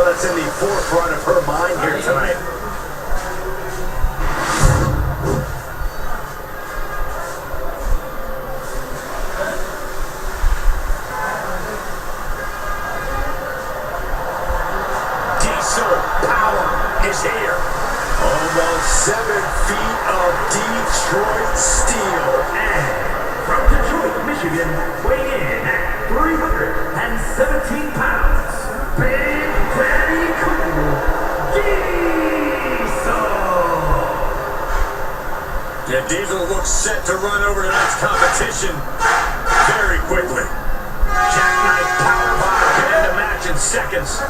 That's in the forefront of her mind here tonight. Diesel power is here. Almost 7 feet of Detroit steel. And from Detroit, Michigan, weighing in at 317 pounds, Big Daddy Cool, Diesel! Yeah, Diesel looks set to run over tonight's competition very quickly. Jackknife powerbomb can end a match in seconds.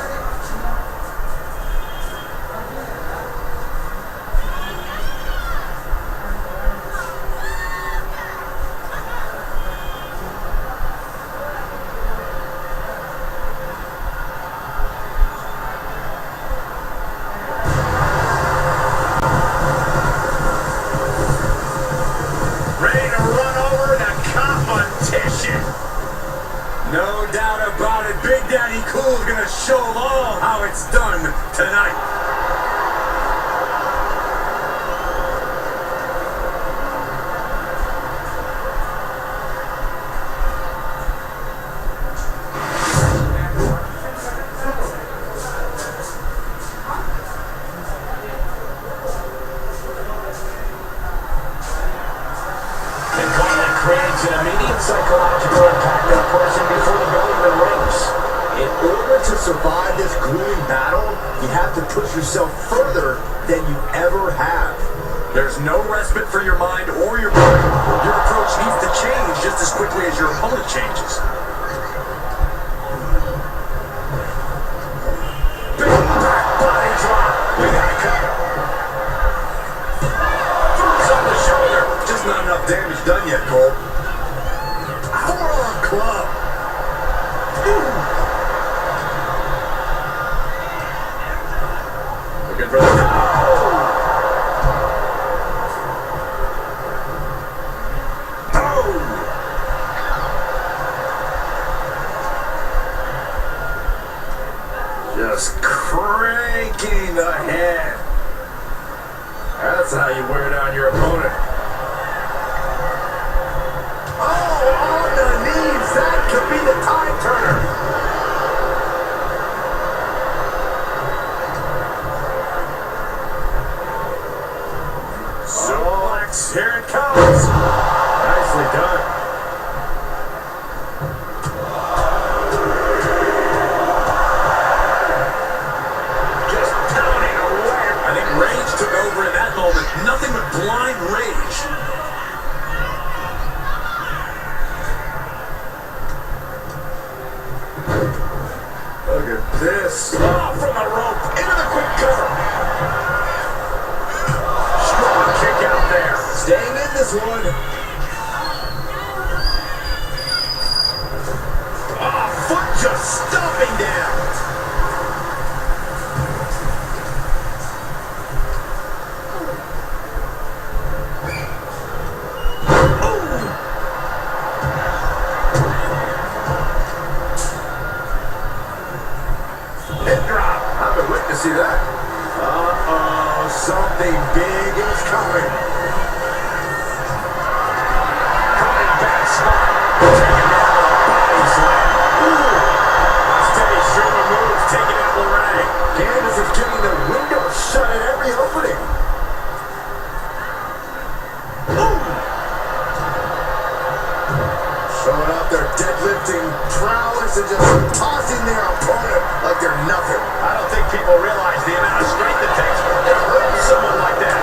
No doubt about it, Big Daddy Cool's gonna show them all how it's done tonight. Creates an immediate psychological impact on a person before the going to the rings. In order to survive this grueling battle, you have to push yourself further than you ever have. There's no respite for your mind or your body. Your approach needs to change just as quickly as your opponent changes. Big back body drop. We got it covered. Boots on the shoulder. Just not enough damage done yet, Cole. Forearm club. Looking for the just cranking the head. That's how you wear down your opponent. That could be the time turner. Suplex, here it comes. Nicely done. Just pounding away. I think rage took over in that moment. Nothing but blind rage. Look at this. Oh, from the rope. Into the quick cover. Strong kick out there. Staying in this one. Oh, foot just stomping down. See that? something big is coming. Coming back smart. Taking down with a body slam. Ooh. Steady stream of moves taking out LeRae. Candice is getting the window shut at every opening. Showing up their deadlifting prowess and just tossing their opponent like they're nothing. I don't think people realize the amount of strength it takes to hurt someone like that.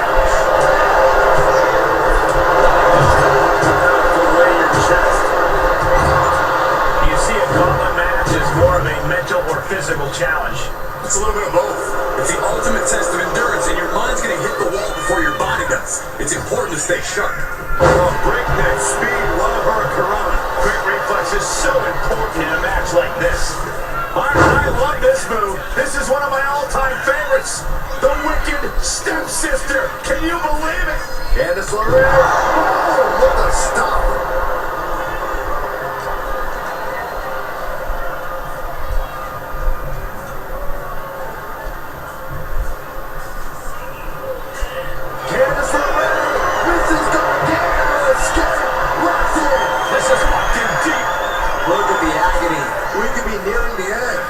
Lay your chest. You see, a gauntlet match is more of a mental or physical challenge. It's a little bit of both. It's the ultimate test of endurance, and your mind's going to hit the wall before your body does. It's important to stay sharp. Breakneck speed, love her Corona. Quick reflex is so important in a match like this. I love this move. This is one of my all-time favorites. The Wicked Stepsister. Can you believe it? Candice LeRae. Oh, what a stop. Candice LeRae. This is going down. Escape. Locked in. This is locked in deep. Look at the agony. We could be nearing the end.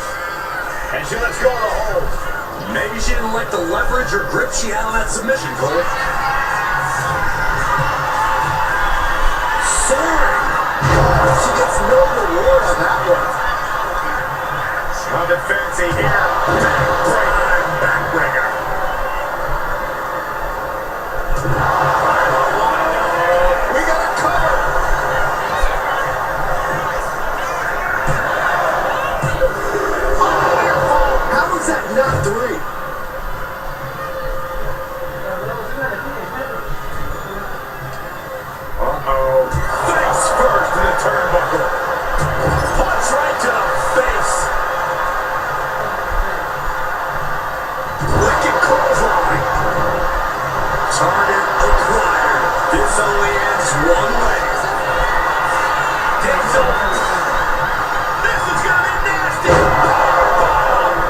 And she lets go of the hold. Maybe she didn't like the leverage or grip she had on that submission, Cole. Soaring. She gets no reward on that one. Nothing fancy here. Backbreaker. We got a cover. How is that not three? Uh-oh. Face first in the turnbuckle. Punch right to the face. Wicked clothesline. Target acquired. This only ends one way. Diesel. This is gonna be nasty.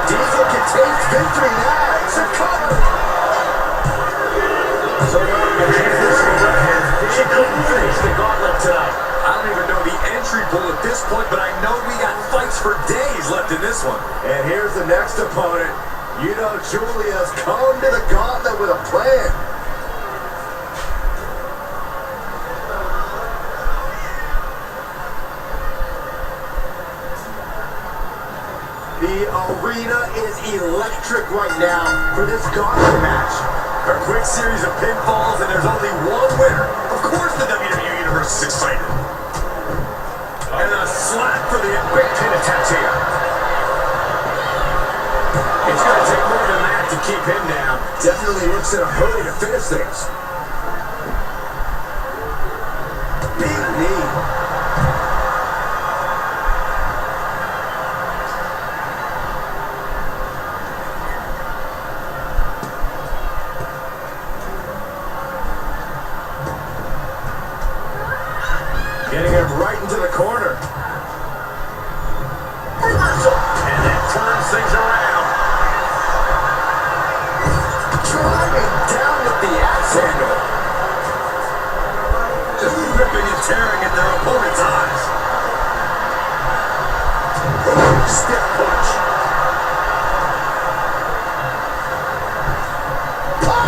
Diesel can taste victory now. It's a cover. So she couldn't finish the gauntlet tonight. I don't even know the entry pool at this point, but I know we got fights for days left in this one. And here's the next opponent. You know Julia's come to the gauntlet with a plan. The arena is electric right now for this gauntlet match. A quick series of pinfalls, and there's only one winner. Of course the WWE Universe is excited. And a slap for the quick pin attempt here. It's gonna take more than that to keep him down. Definitely looks in a hurry to finish things. Big knee. Getting him right into the corner. Reversal. And that turns things around. Driving down with the axe handle. Just ripping and tearing at their opponent's eyes. Stiff punch. Oh,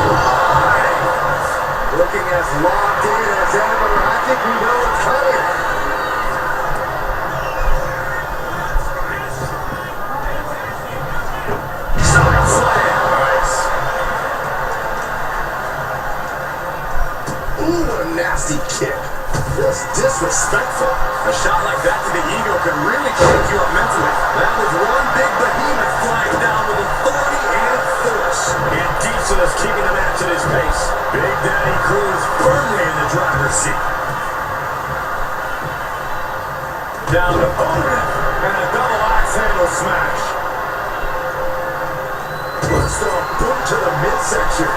looking as locked in as ever. I think we know what's coming. Side slam. Nice. Ooh, what a nasty kick. Just disrespectful. A shot like that to the ego can really shake you up mentally. That was one big behemoth flying down with authority and force. And Diesel is keeping the match at his pace. Big Daddy Cruz firmly in the driver's seat. Down to Hogan and a double axe handle smash. Puts the boot to the midsection.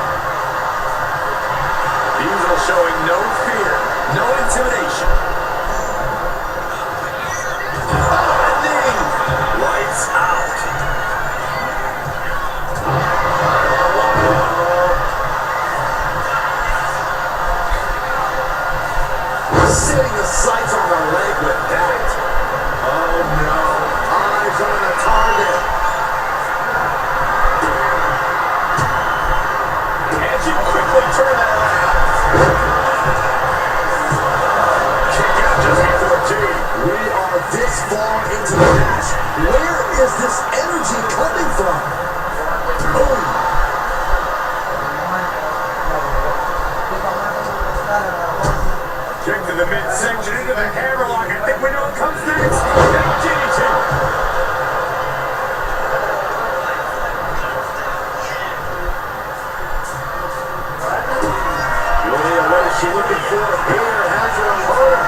Diesel showing no fear, no intimidation. Oh, a knee. Lights out. Turn that around. Kick out just before two. We are this far into the match. Where is this energy coming from? Boom. Kick to the midsection into the hammerlock. I think we know what comes next. Now DDT. Julia, what is she looking for here? Has her opponent.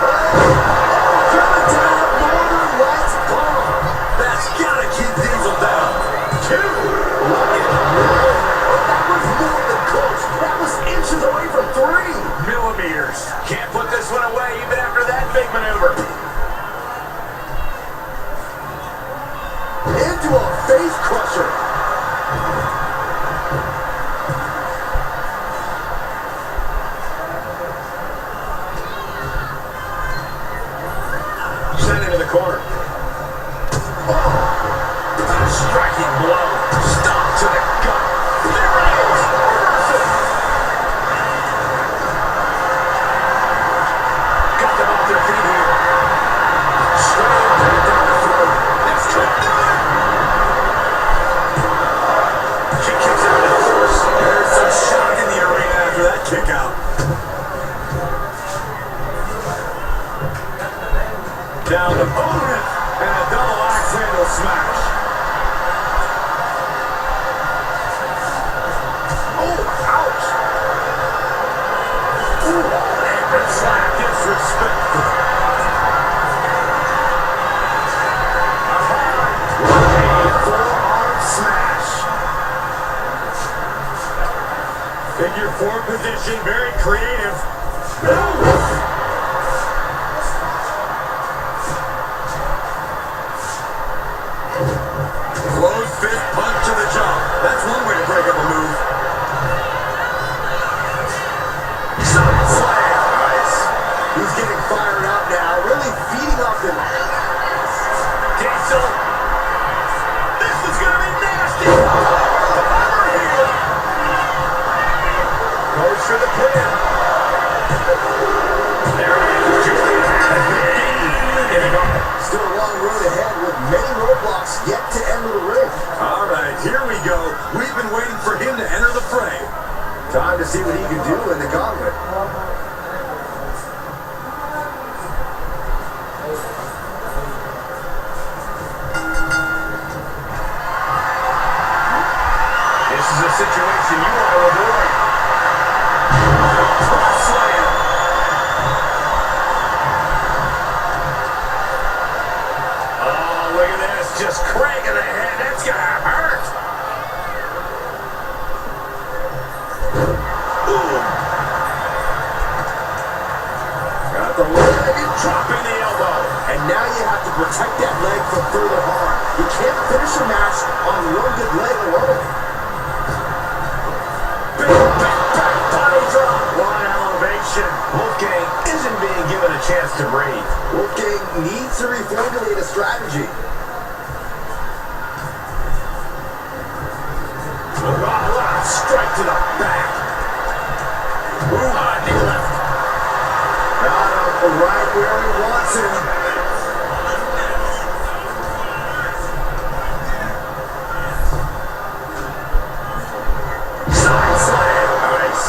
Coming down, Northern Lights bomb. That's gotta keep Diesel down. Two. That was more than close. That was inches away from 3 millimeters. Can't put this one away even after that big maneuver. Into a face crusher. Sent into the corner. A striking blow. Stop to the gut. There it is. Reversal. Got them off their feet here. Straight back down the throat. That's good. She kicks out of the force. There's some shock in the arena after that kick out. Down to opponent and a double axe handle smash. Oh, ouch. Ooh, apron slap, disrespectful. A forearm smash. Figure 4 position, very creative. Ooh. Closed fist punch to the jaw. That's one way to break up a move. Side slam. Nice. He's getting fired up now, really feeding off the... Diesel. This is going to be nasty. Over here. Goes for the pin. There it is. Julia has been beaten in an arm. Still a long road ahead with many roadblocks yet to enter the ring. All right, here we go. We've been waiting for him to enter the fray. Time to see what he can do in the gauntlet. This is a situation you want to avoid. Cross slam. Oh, look at this. Just cranking the head. That's going to hurt. Ooh. Got the leg and dropping the elbow. And now you have to protect that leg from further harm. You can't finish a match on one good leg alone. Back body drop. One elevation. Wolfgang isn't being given a chance to breathe. Wolfgang needs to reformulate a strategy. Strike to the back. Ooh, knee left. Got him right where he wants him. Side slam. Nice.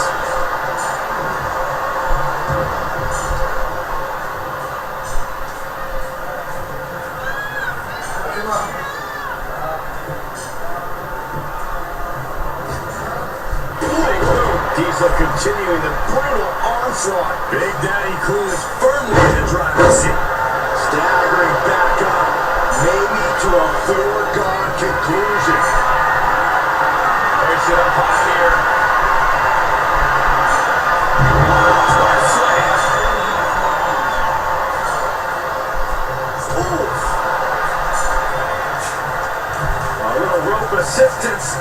Diesel continuing the brutal onslaught. Big Daddy Cool is firmly in the driver's seat. Staggering back up, maybe to a foregone conclusion. Push it up high here. Splash slam. Oof. A little rope assistance.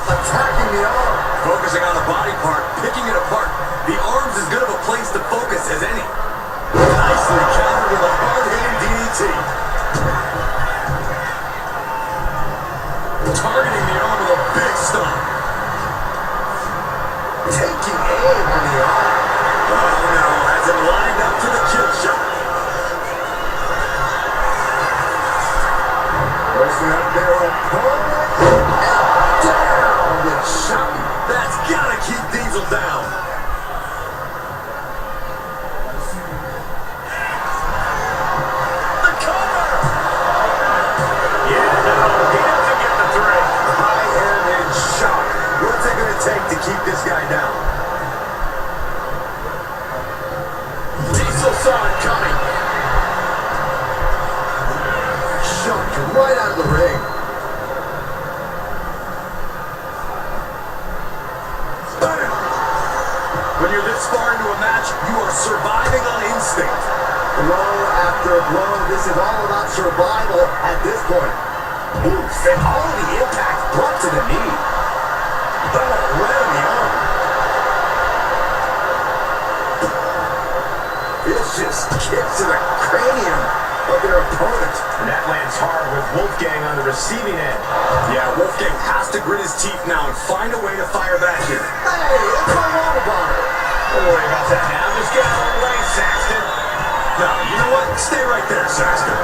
Attacking the arm. Focusing on the body part, picking it apart. The arm's as good of a place to focus as any. Nicely countered with a hard-hitting DDT. Targeting the arm with a big stomp. taking aim on the arm. Oh no, has it lined up for the kill shot. Pushing up their opponent. And down with Shotzi. That's gotta keep Diesel down. The cover! Yeah, no, he doesn't get the three. I am in shock. What's it going to take to keep this guy down? Diesel saw it coming. Shoved right out of the ring. Bam! When you're this far into a match, you are surviving on instinct. Blow after blow. This is all about survival at this point. Oof, and all of the impact brought to the knee. Oh, right on the arm. It's just kicked to the cranium of their opponent. And that lands hard with Wolfgang on the receiving end. Yeah, Wolfgang has to grit his teeth now and find a way to fire back here. Hey, it's a water bottle. Don't worry about that now. Just get out of the way, Saxton. No, you know what? Stay right there, Saxton.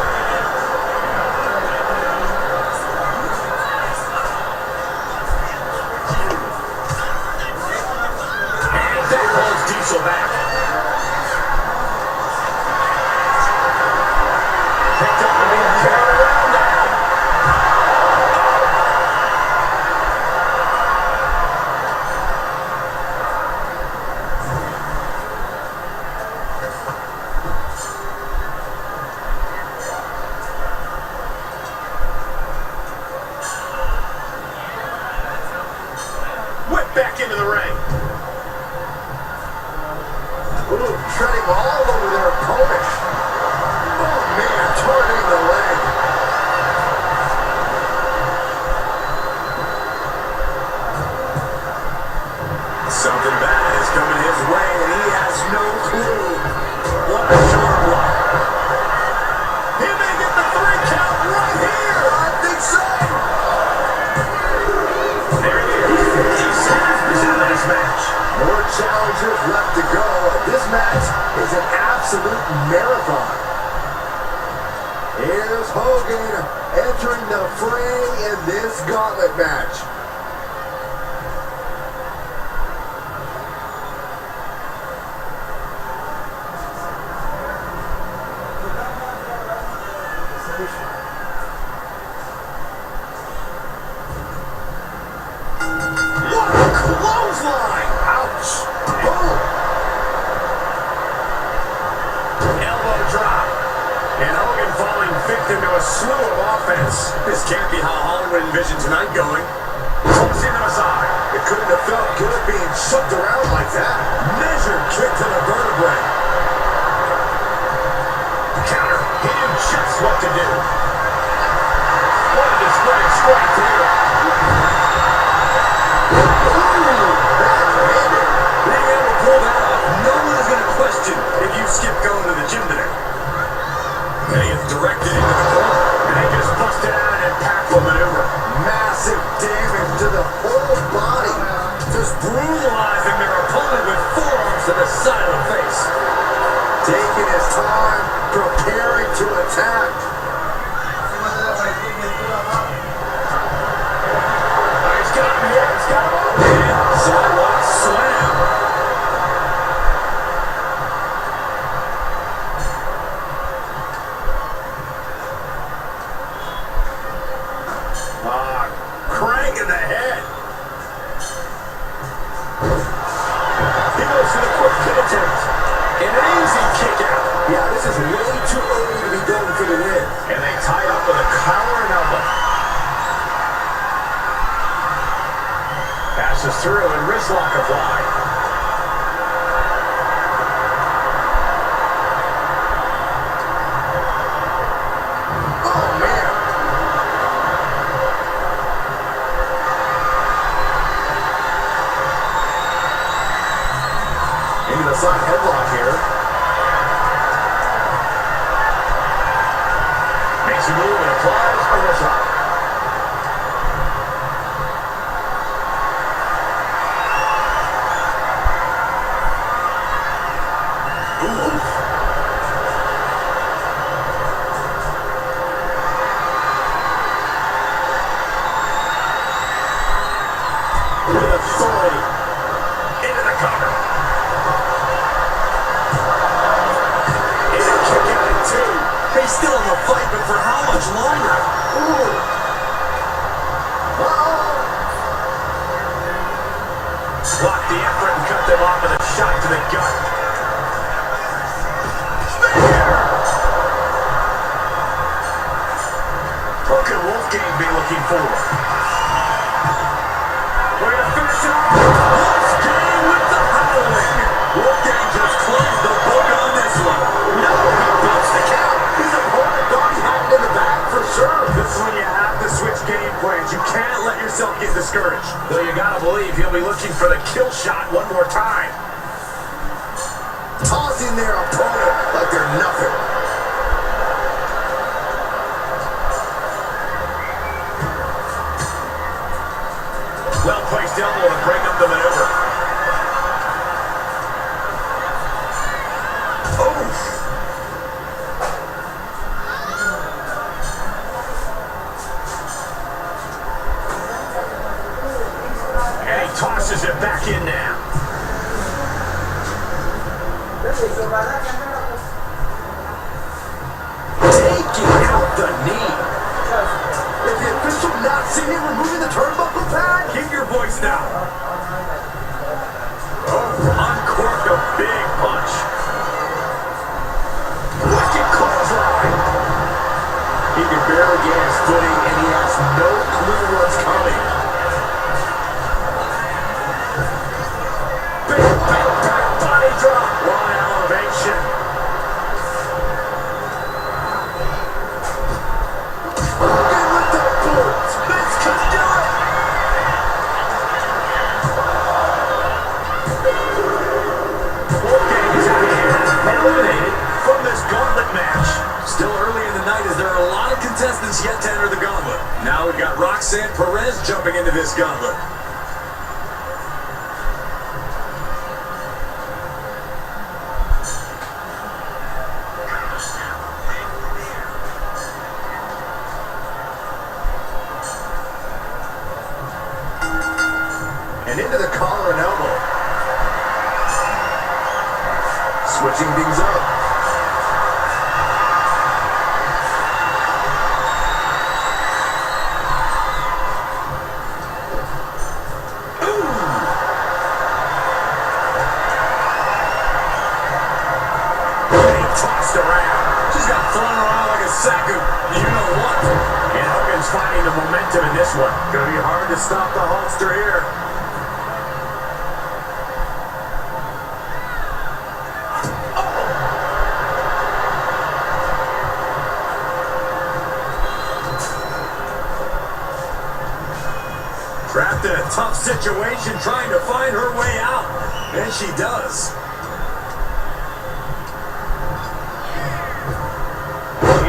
And that holds Diesel back. Picked up and being carried around now. Whip back into the ring. Ooh, treading all over their opponent. Oh, man, targeting the leg. Something bad is coming his way, and he has no clue. What a sharp block. He may get the 3 count right here. I think so. There it is. Diesel is out of this match. More challengers left to go. This match is an absolute marathon. Here's Hogan entering the fray in this gauntlet match. What a clothesline! Ouch! Boom! Elbow drop. And Hogan falling victim to a slew of offense. This can't be how Hollywood envisioned tonight going. Close into his eye. It couldn't have felt good being shoved around like that. Measured kick to the vertebrae. Counter. He knew just what to do. What a display of strength here. Being able to pull that off, no one is going to question if you skip going to the gym today. And he gets directed into the corner. And he just busted out an impactful maneuver. Massive damage to the whole body. Just brutalizing their opponent with forearms to the side of the face. Taking his time, preparing to attack. He's got him here. He's got him up. And sidewalk slam. Crank in the head. He goes to the quick pin attempt. And an easy kick out. Yeah, this is way too early to be going for the win. And they tie up with a collar and elbow. Passes through and wrist lock applied. Oh, man. Into the side headlock here. Makes a move and applies a wrist lock. Block the effort and cut them off with a shot to the gut. What could Wolfgang be looking for? Way to finish it off. Wolfgang with the howling. Wolfgang just closed the book on this one. No, he bumps the count. His opponent thought he had it in the bag for sure. This is when you have to switch game plans. You can't let yourself get discouraged. Though you gotta believe he'll be looking for the kill shot one more time. Tossing their opponent like they're nothing. Well-placed elbow to break up the maneuver. And he tosses it back in now. Taking out the knee. Is the official not seeing him removing the turnbuckle pad? Keep your voice down. Uncorked a big punch. Wicked clothesline. He can barely get his footing, and he has no clue what's coming. Big back body drop. One elevation. Hogan with the boots. This could do it. Wolfgang is out of here. Eliminated from this gauntlet match. Still early in the night as there are a lot of contestants yet to enter the gauntlet. Now we've got Roxanne Perez jumping into this gauntlet. And into the collar and elbow. Switching things up. Tossed around. She's got thrown around like a sack of you-know-what. And Hogan's finding the momentum in this one. Gonna be hard to stop the Hulkster here. Trapped in a tough situation, trying to find her way out. And she does.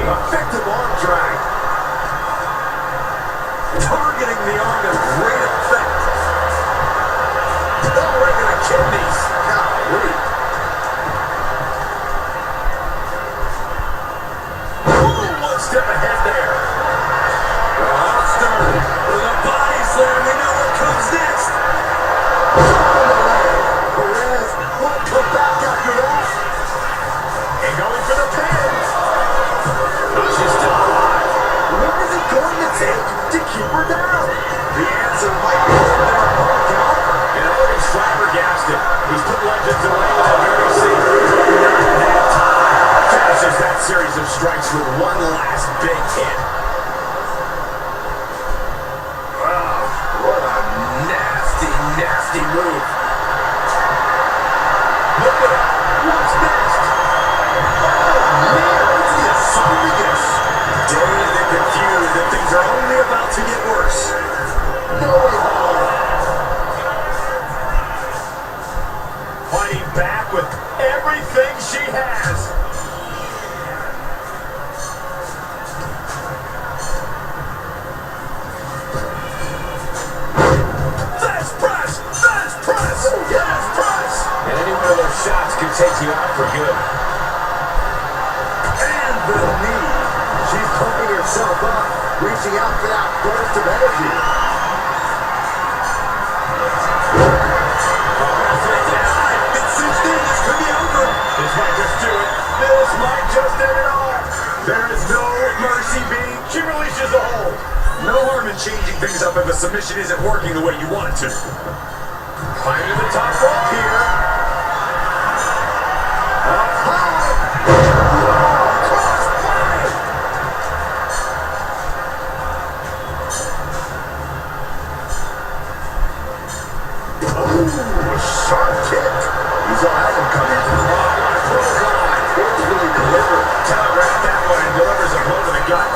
Effective arm drag. Targeting the arm to great effect. Oh, right to the kidneys. Golly. Ooh, one step ahead there. The Hulkster with a body slam. We know what comes next. Perez won't come back after that. And going for the pin. She's still alive. What is it going to take to keep her down? The answer might be more than our opponent can offer. And Hogan's flabbergasted. He's put legends away with that very same move. Not that time. Finishes that series of strikes with one last big hit. Wow, what a nasty, nasty move. Look at it. What's next? Man, what's the esophagus? Dazed and confused that things are only about to get worse. No way home. Fighting back with everything she has. Fast press! Fast press! Fast press! And any one of those shots could take you out for good. And the knee. She's pumping herself up, reaching out for that burst of energy. It's 16. This could be over. This might just do it. This might just end it all. There is no mercy being. She releases the hold. No harm in changing things up if a submission isn't working the way you want it to. Climbing the top rope here. Up high. Crossbody. Oh, a sharp kick. He saw that one coming. Oh, what a clothesline. Forcefully delivered. Telegraphed that one and delivers a blow to the gut.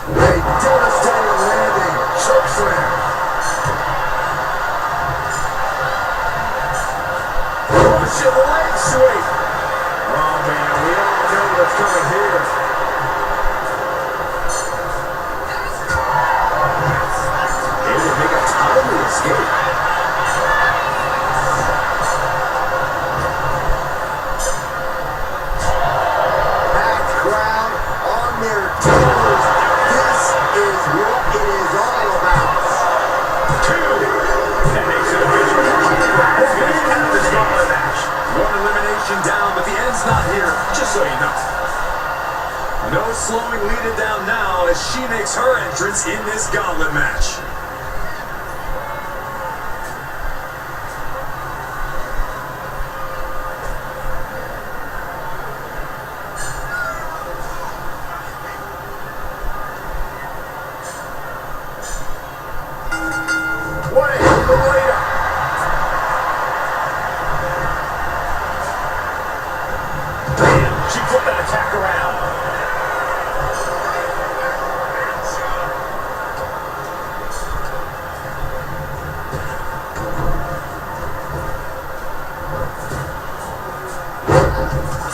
A devastating landing. Chokeslam. Russian leg sweep. Oh, man, we all know what's coming here. Able to make a timely escape. Packed crowd on their toes. This is what it is all about. Two. That makes it official. It's going to end this gauntlet match. One elimination down, but the end's not here, just so you know. No slowing Lita down now as she makes her entrance in this gauntlet match. What a hit for Lyra. Bam. She flipped that attack around.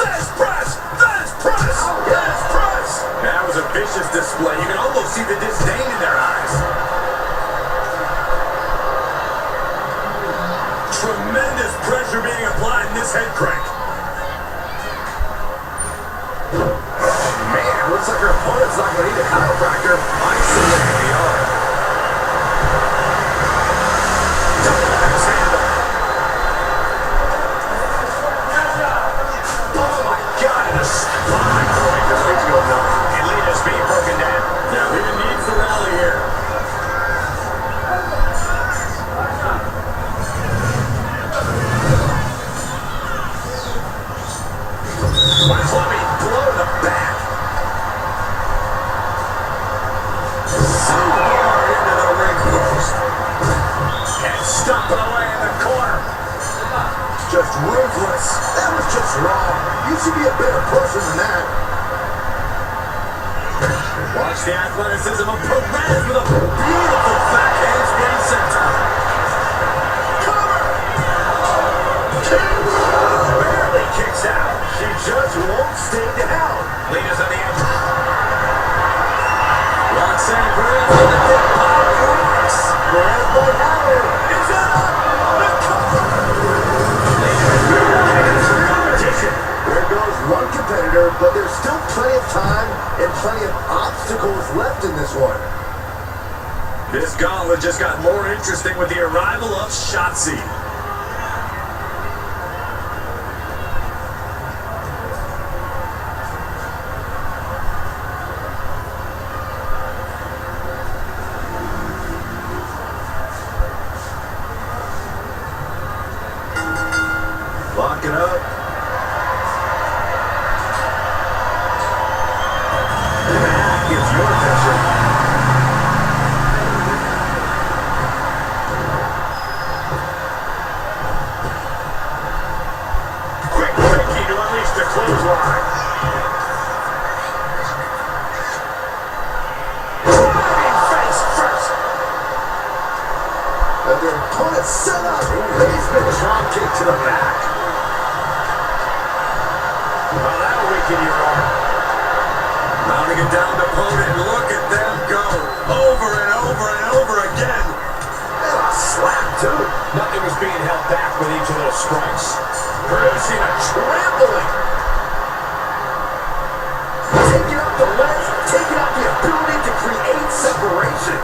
Fast press. Fast press. Fast press. That was a vicious display. You can almost see the disdain in their eyes. Tremendous pressure being applied in this head crank. Man, looks like her opponent's not going to need a chiropractor. Isolating the arm. Double axe handle. Oh my God, and a spine. This thing's going nuts. And Lita's being broken down. Now, Lita needs the rally here. What a clubby blow to the back. So hard into the ring post. And stomping away in the corner. Just ruthless. That was just wrong. You should be a better person than that. Watch the athleticism of Perez with a beautiful back handspring center. Cover! Barely kicks out. She just won't stay down. Lita's on the edge. Roxanne Perez with the kick by Rox. Perez might have her. Is that up? The cover! Lita's some competition. There goes one competitor, but there's still plenty of time and plenty of obstacles left in this one. This gauntlet just got more interesting with the arrival of Shotzi. Lock it up. That gets your attention. Quick thinking to unleash the clothesline. Driving face first. And their opponent set up a basement drop kick to the back. Well, that'll weaken your arm. Mounting it down to opponent. Look at them go. Over and over and over again. And a slap, too. Nothing was being held back with each of those strikes. Producing a trampling. Taking out the legs, taking out the ability to create separation.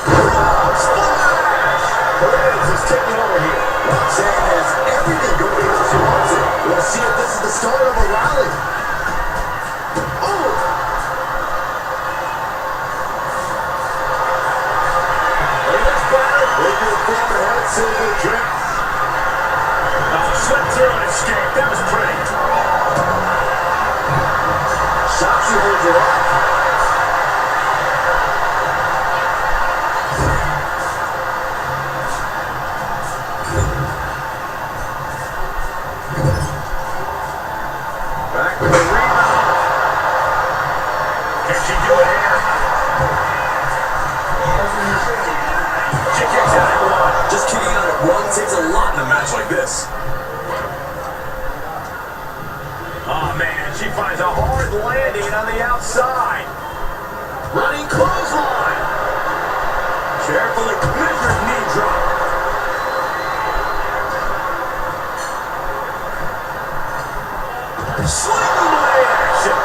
Frog splash. Perez is taking over here. Roxanne has everything going as she wants it. We'll see if this is the start of a rally. Oh! silver drip. Oh, slipped through and escaped. That was pretty. Shotzi holds it up. Back with the rebound. Can she do it here? She kicks out at one. Just kicking out at one takes a lot in a match like this. Oh, man, she finds a hard landing on the outside. Running clothesline. Carefully measured knee drop. Sling blade action.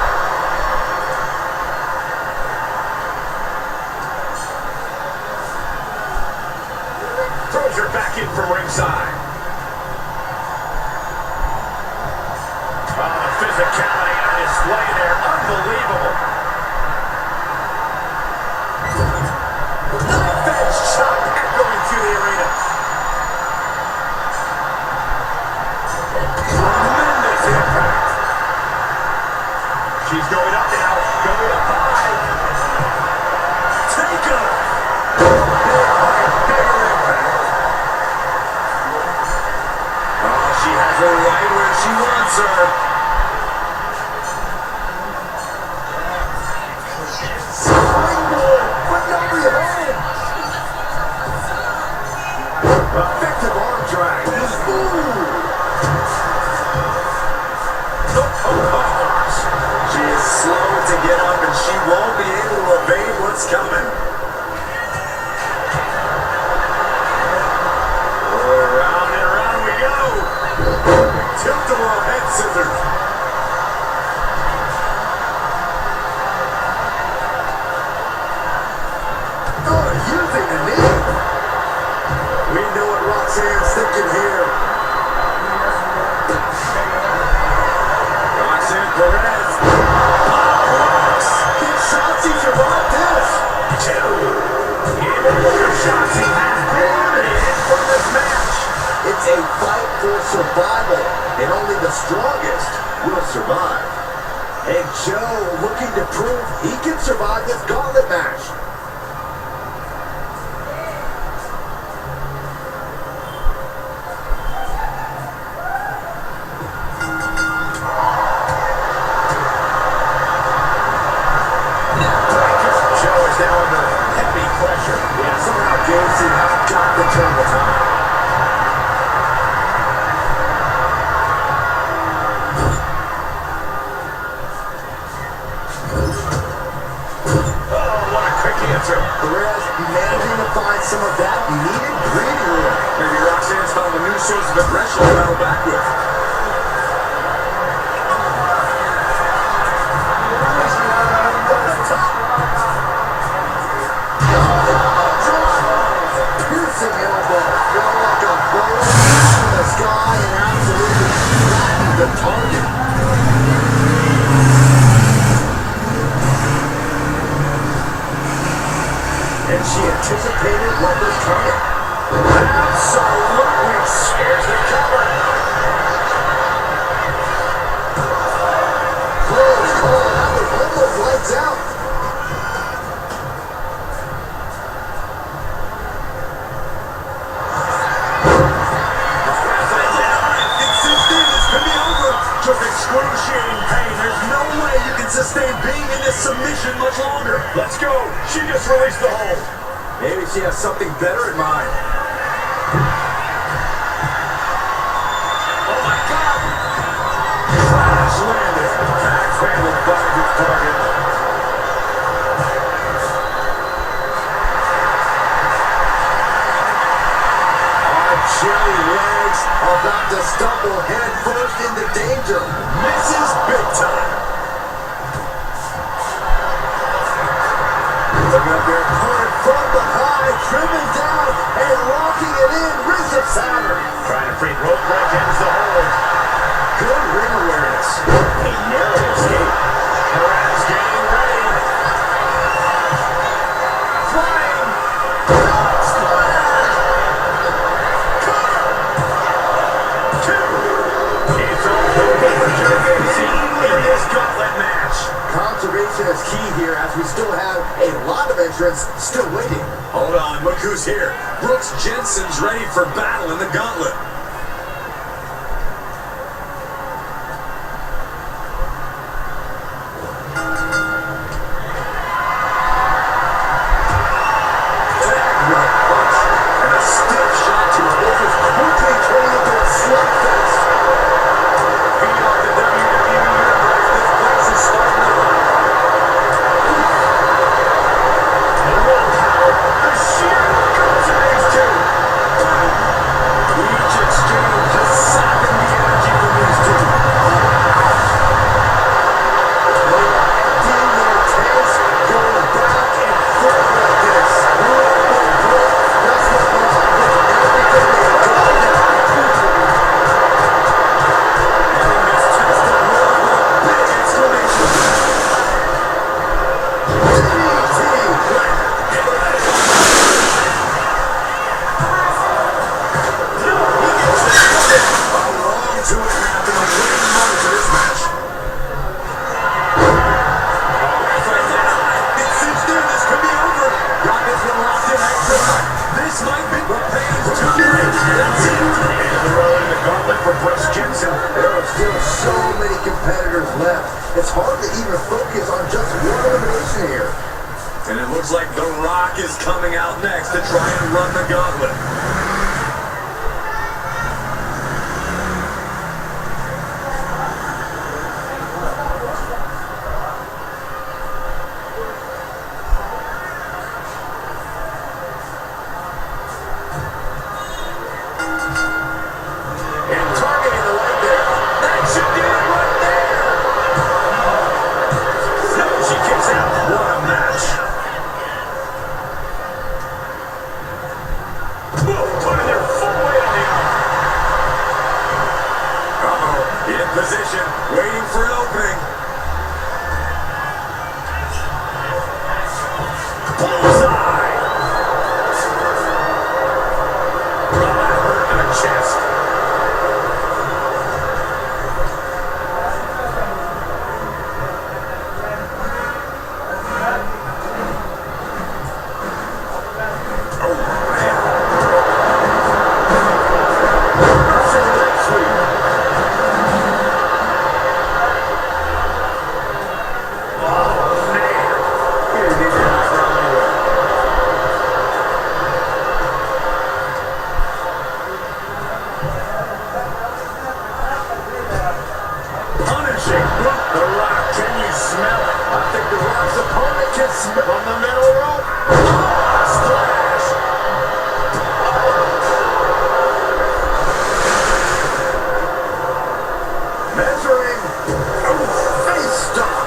Throws her back in from ringside. Oh, the physicality on display there. Unbelievable. Knife edge shot echoing through the arena. Tremendous impact. She's going up now. Going up high. Take her. Big height, bigger impact. Oh, she has her right where she wants her. Springboard, but nobody home. Effective arm drag. She is slow to get up and she won't be able to evade what's coming. Round and around we go. Tilt-a-whirl head scissors. Oh, using the knee. We know what Roxanne's thinking here. Roxanne Perez. Can Shotzi survive this? Two. Even more Shotzi has eliminated from this match. It's a fight for survival, and only the strongest will survive. And Joe looking to prove he can survive this gauntlet match. Joe is now under heavy pressure. Yeah, somehow Gacy has got to turn the tide. Oh, what a quick answer. Perez managing to find some of that needed breathing room. Maybe Roxanne's found a new source of aggression to battle back with. Piercing elbow. Felt like a bullet in the sky and absolutely flattened the target. And she anticipated what was coming. Absolutely. Here's the cover. Close call. That was almost lights out. Took excruciating pain. There's no way you can sustain being in this submission much longer. Let's go. She just released the hold. Maybe she has something better in mind. Oh my God. Crash landed. Axe handled by his target. Cherry legs about to stumble head first into danger. Misses big time. Looking up their opponent from behind, driven down and locking it in. Wrist of Saturn. Trying to free rope break ends the hold. Good ring awareness. A narrow escape. Perez getting ready. Flying. Splash. is key here as we still have a lot of entrants still waiting. Hold on, look who's here. Brooks Jensen's ready for battle in the gauntlet. It's hard to even focus on just one elimination here. And it looks like The Rock is coming out next to try and run the gauntlet. Position, waiting for an opening. Bullseye! Oh, that hurt in the chest. Oh, man. From the middle rope. Splash. Measuring. Face stop.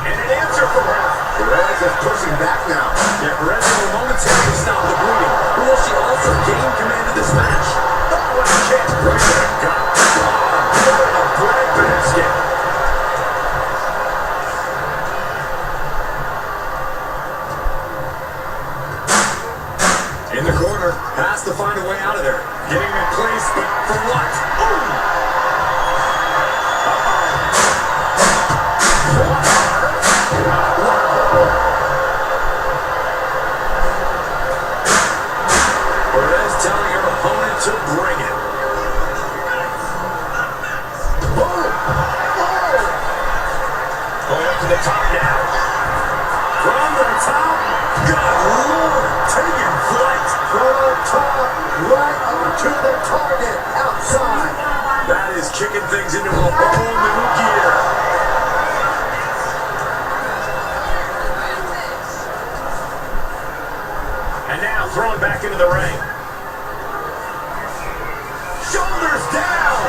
And an answer from her. Perez is pushing back now. Yeah, Perez will momentarily stop the bleeding. Will she also gain command of this match? Oh, and a kick right to the gut. Oh, what a bread basket. In the corner, has to find a way out of there. Getting in place, but for what? Ooh! Telling her opponent to bring it. Going up to the top now. From the top, good Lord, taking flight. From the top, right onto the target, outside. That is kicking things into a whole new gear. And now thrown back into the ring. Shoulders down.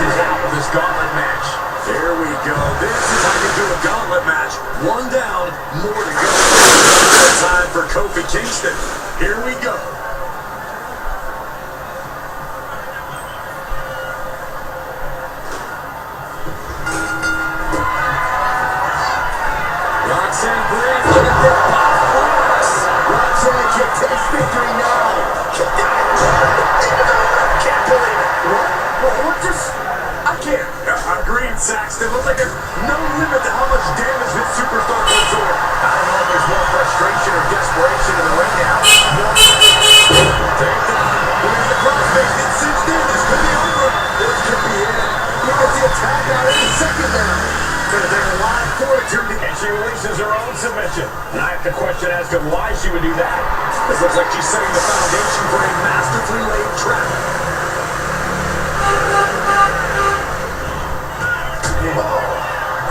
Is out of this gauntlet match. There we go. This is how you do a gauntlet match. One down, more to go. Time for Kofi Kingston. Here we go. victory now. Kick out. Can't believe it. What just... I can't. Agreed, Saxton. Looks like there's no limit to how much damage this superstar can absorb. I don't know if there's more frustration or desperation in the ring now. Take down. Look at the crossface. It's cinched in. This could be over. This could be it. You can see a tag out any second now. It's going to take a lot of fortitude, and she releases her own submission. And I have to question as to why she would do that. This looks like she's setting the foundation for a masterfully laid trap.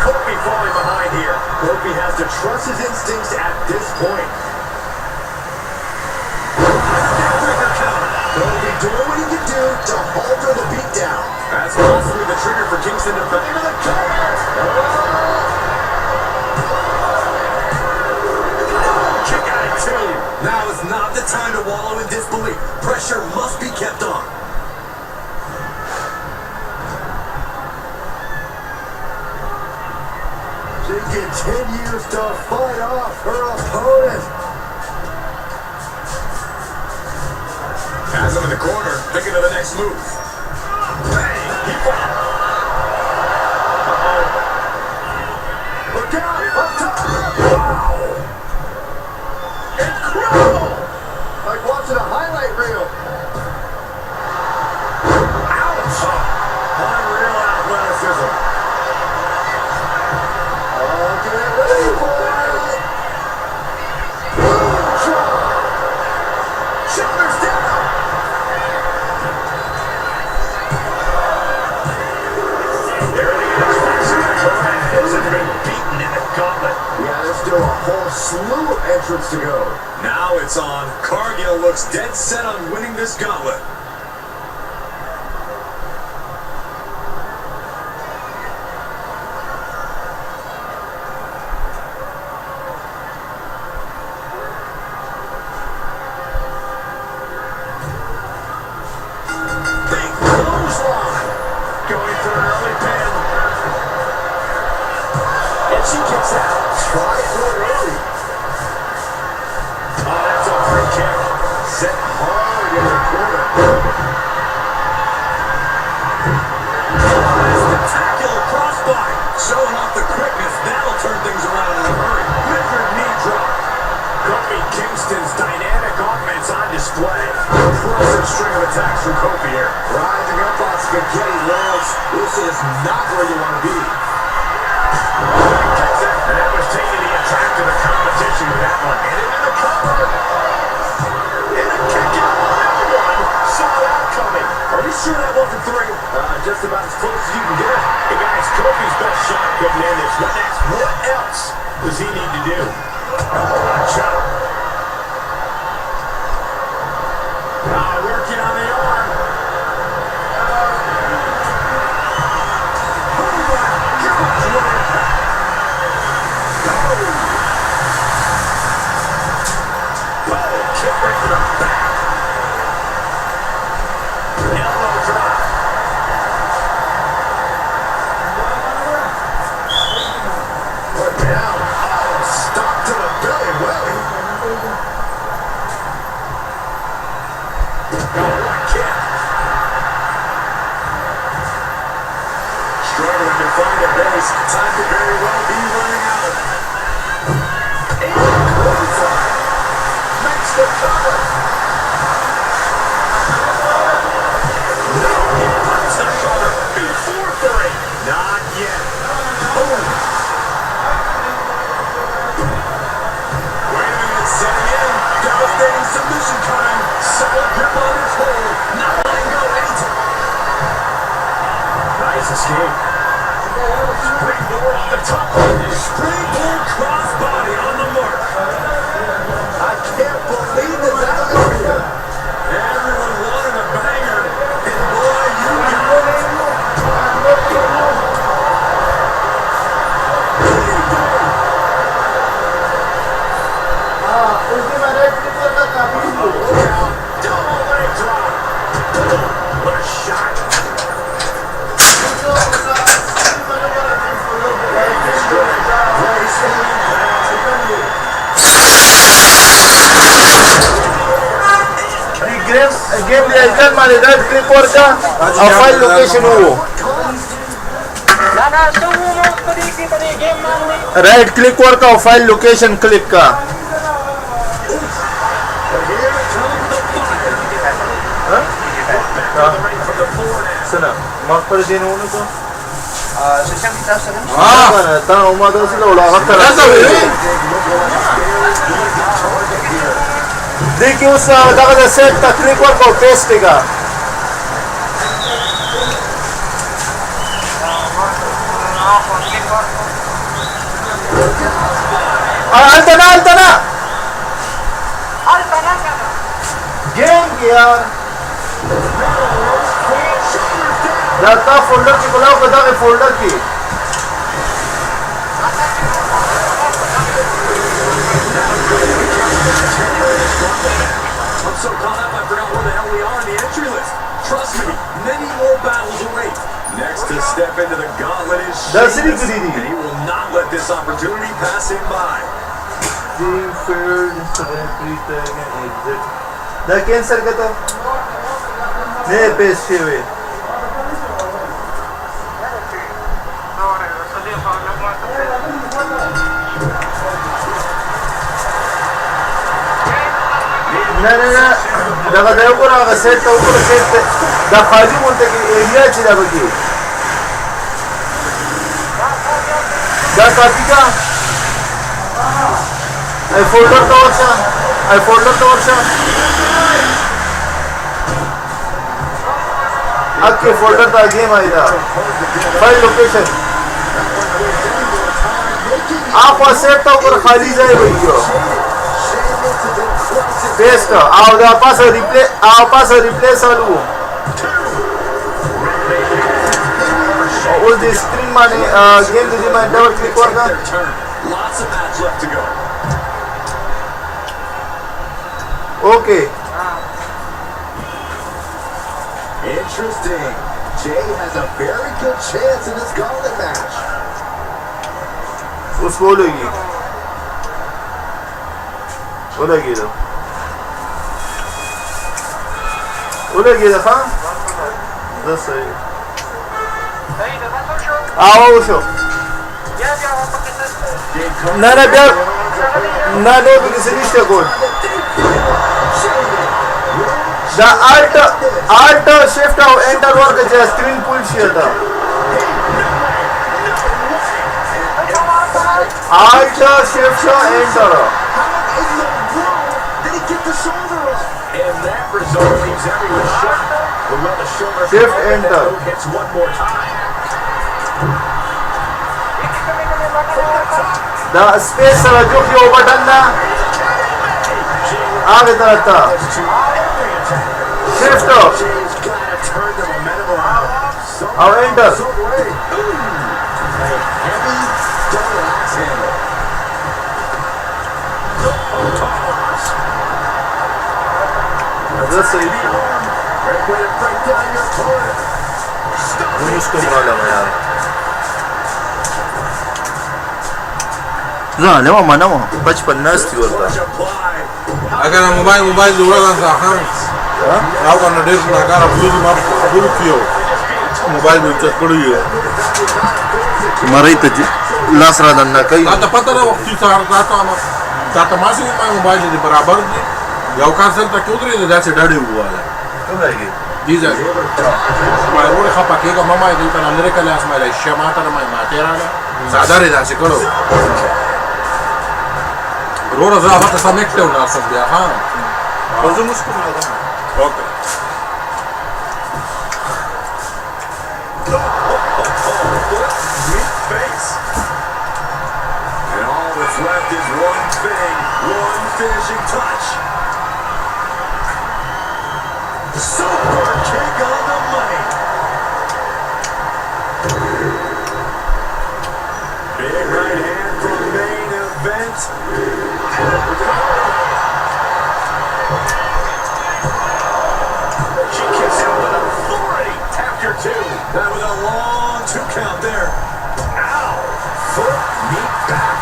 Kofi falling behind here. Kofi has to trust his instincts at this point. Kofi doing what he can do to alter the beatdown. That's possibly the trigger for Kingston to back into the cover. Kick out at two. Now is not the time to wallow in disbelief. Pressure must be kept on. She continues to fight off her opponent. Has him in the corner, thinking of the next move. Bang! He fought. Look out! Up top! Wow! Incredible! Like watching a highlight reel. Ouch! Unreal athleticism. Oh, get ready for it! Boom drop! Shoulders down! There it is. Hasn't been beaten in the gauntlet. Yeah, there's still a whole slew of entrants to go. Now it's on. Cargill looks dead set on winning this gauntlet. Big clothesline! Going for an early pin. And she kicks out. Try for it early. Oh, that's a free kick. Set hard in the corner. Spectacular crossbody. Showing off the quickness. That'll turn things around in a hurry. Measured knee drop. Kofi Kingston's dynamic offense on display. Impressive string of attacks from Kofi here. Rising up on spaghetti legs. This is not where you want to be. And that was taking the attack to the competition with that one. And into the cover. And a kick out. Another one. Saw that coming. Are you sure that wasn't three? Just about as close as you can get. Hey guys, Kofi's best shot couldn't end this. What next? What else does he need to do? Watch out. Working on the arm. Kick right to the back. Elbow drop. Put down. Oh, stop to the belly. Well, What kick? Struggling to find a base. Time could very well be running out. and clothesline. Makes the cover. No, he puts the cover before three. Not yet. Boom. Wait a minute, setting in. Devastating submission time. Solid grip on his hold. Not letting go anytime. Nice escape. Springboard on the top. Springboard crossbody on the mark. I can't believe that that's going to be a... Everyone wanted a banger. And boy, you got it. Look out. Double leg drop. What a shot. Place dyan man, right click वर का और file location हो right click वर का file location click का सुना माफ कर देने उन्हें तो ता उम्मीद है कि उड़ा हक कर देखिए उस जगह से क्लिक वर को पेस्ट का अल्टना गेम किया जाता फोल्डर की बुलाओ बता के फोल्डर की I'm so caught up, I forgot where the hell we are in the entry list. Trust me, many more battles await. Next to step into the gauntlet is Sheamus, and he will not let this opportunity pass him by. The cancel ka to? Ne, paste huए. Na. Daga dayo ko na set to ko set. Da khali monte ki area chila bagi. Da copy ka. I folder to orsa. आपके folder का game आएगा file location आप set तो ऊपर खाली जाए भैया paste आओ वापस रिप्लेस वालू उस स्क्रीन माने गेम दीजिए मैं डबल क्लिक करूंगा okay Interesting. Jey has a very good chance in this gauntlet match. उसको बोलेगी देखा दस आओ शो ना दो किसी रिश्ते को The alt shift of enter work is a screen pull shield. Alt shift enter. Did he get the shoulder up? And that result leaves everyone shocked. Well, the shoulder shift enter. Hits one more time. The space जो कि वो button ना आगे तरफ था. Shift up. I'll enter. That's it. इसको मालूम है यार. झाले मामा ना वो 55 थी बोलता. अगर मोबाइल जोड़ा था हाँ Now on the day I got a blue map, blue field. Mobile will just put you. Marita last rather than Naka. At the pattern of that massive mobile in the Barabardi, you can't send the children, that's a daddy. These are my own Hapaka, Mama, you can American as my Shamata, my Matera, Sadari, that's a color. Rodas are not some next to us of their hand. Okay. Face. And all that's left is one thing, one finishing touch. Super kick on the money. Big right hand from main event. She kicks out with authority. After two. That was a long 2 count there. Ow. Foot, knee back.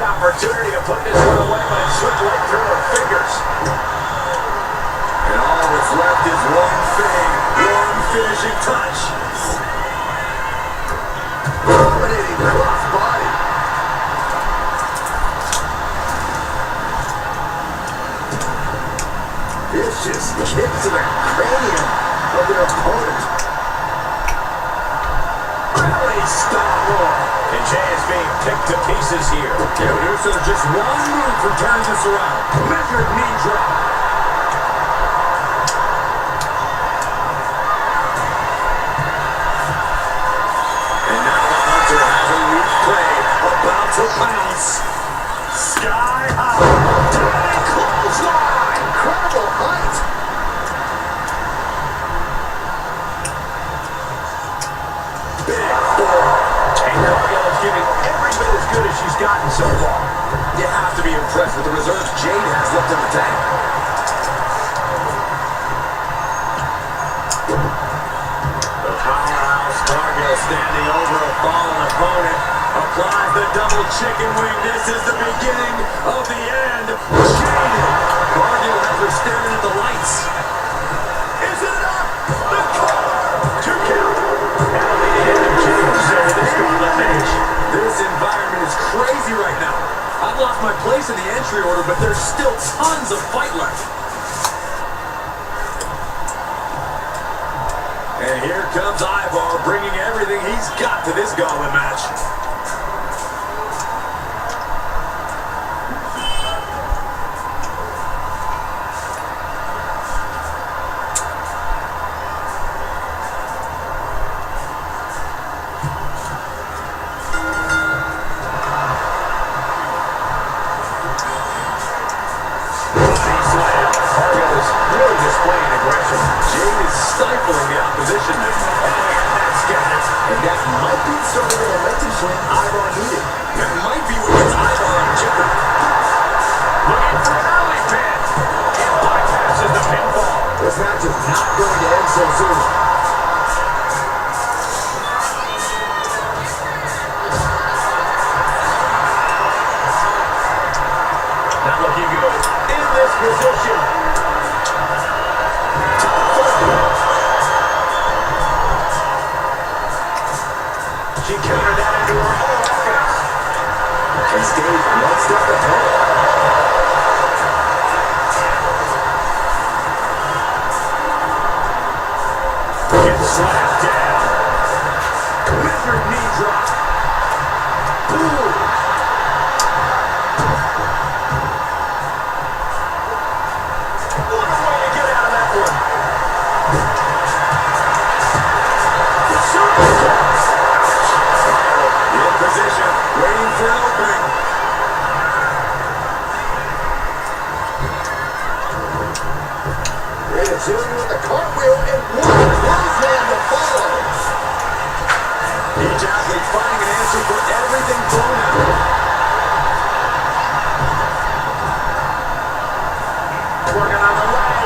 opportunity to put this one away, but it slipped right through her fingers. And all that's left is one thing, one finishing touch. Dominating cross-body. Vicious kick to the cranium of their opponent. Really star-lord. And Jey is being picked to pieces here. Yeah, Uso just one move from turning this around. Measured knee drop. And now the Hunter has a weak prey about to pounce. Sky high. Diving clothesline. Incredible height. Big forearm. And Cargill is giving every bit as good as she's gotten so far. You have to be impressed with the reserves Jade has left in the tank. The powerhouse Cargill standing over a fallen opponent. Applies the double chicken wing. This is the beginning of the end. Jade. Cargill has her staring at the lights. Is it enough? The cover. 2 count. That'll be the end of Jey Uso with this gauntlet match. This environment is crazy right now. I've lost my place in the entry order, but there's still tons of fight left. And here comes Ivar, bringing everything he's got to this gauntlet match. Stifling the opposition now. And that might be the sort of momentum swing Ivar needed. That might be what gets Ivar in jeopardy. Looking for an early pin. It bypasses the pinfall. This match is not going to end so soon. Not looking good. In this position. She countered that into her own offense. And stayed one step ahead. Gets slammed down. Measured knee drop. Boom. What a way to get out of that one. In position, waiting for an opening. And it's Jimmy with the cartwheel and one clothesline to follow. Each athlete finding an answer for everything thrown at him. Working on the leg.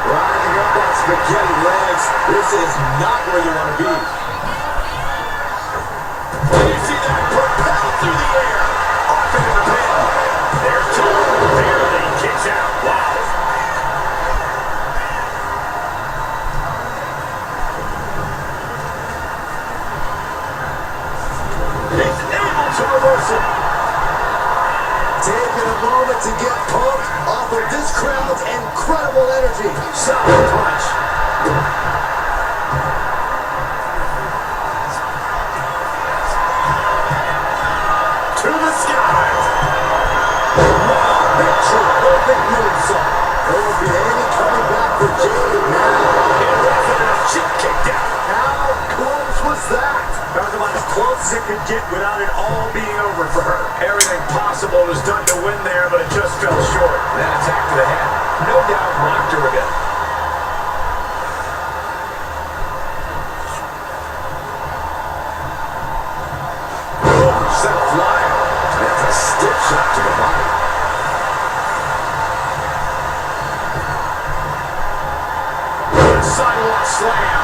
Riding up that spaghetti legs. This is not where you want to be. Do you see that? Propelled through the air. Off into the pin. There's two. Barely kicks out. Wow. He's able to reverse it. Taking a moment to get pumped off of this crowd's incredible energy. Solid punch. To the sky. Terrific moonsault. There won't be any coming back for Jade now. And a cheek kicked out. How close was that? That was about as close as it could get without it all being over for her. Everything possible was done to win there, but it just fell short. That attack to the head, no doubt rocked her a bit. Set a flyer. That's a stiff shot to the body. Sidewalk slam.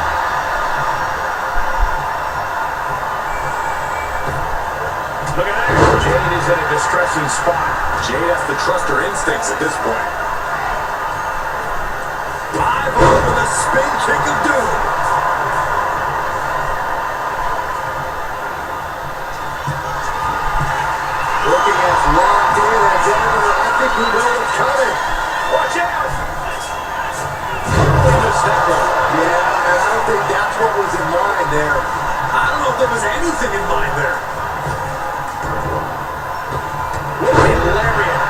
Look at that. Jade is in a distressing spot. Jade has to trust her instincts at this point. Ivar with a spin kick of doom. Looking as locked in as ever. I think we know what's coming. Watch out. Totally missed that one. Yeah, and I don't think that's what was in mind there. I don't know if there was anything in mind there. Whipping lariat.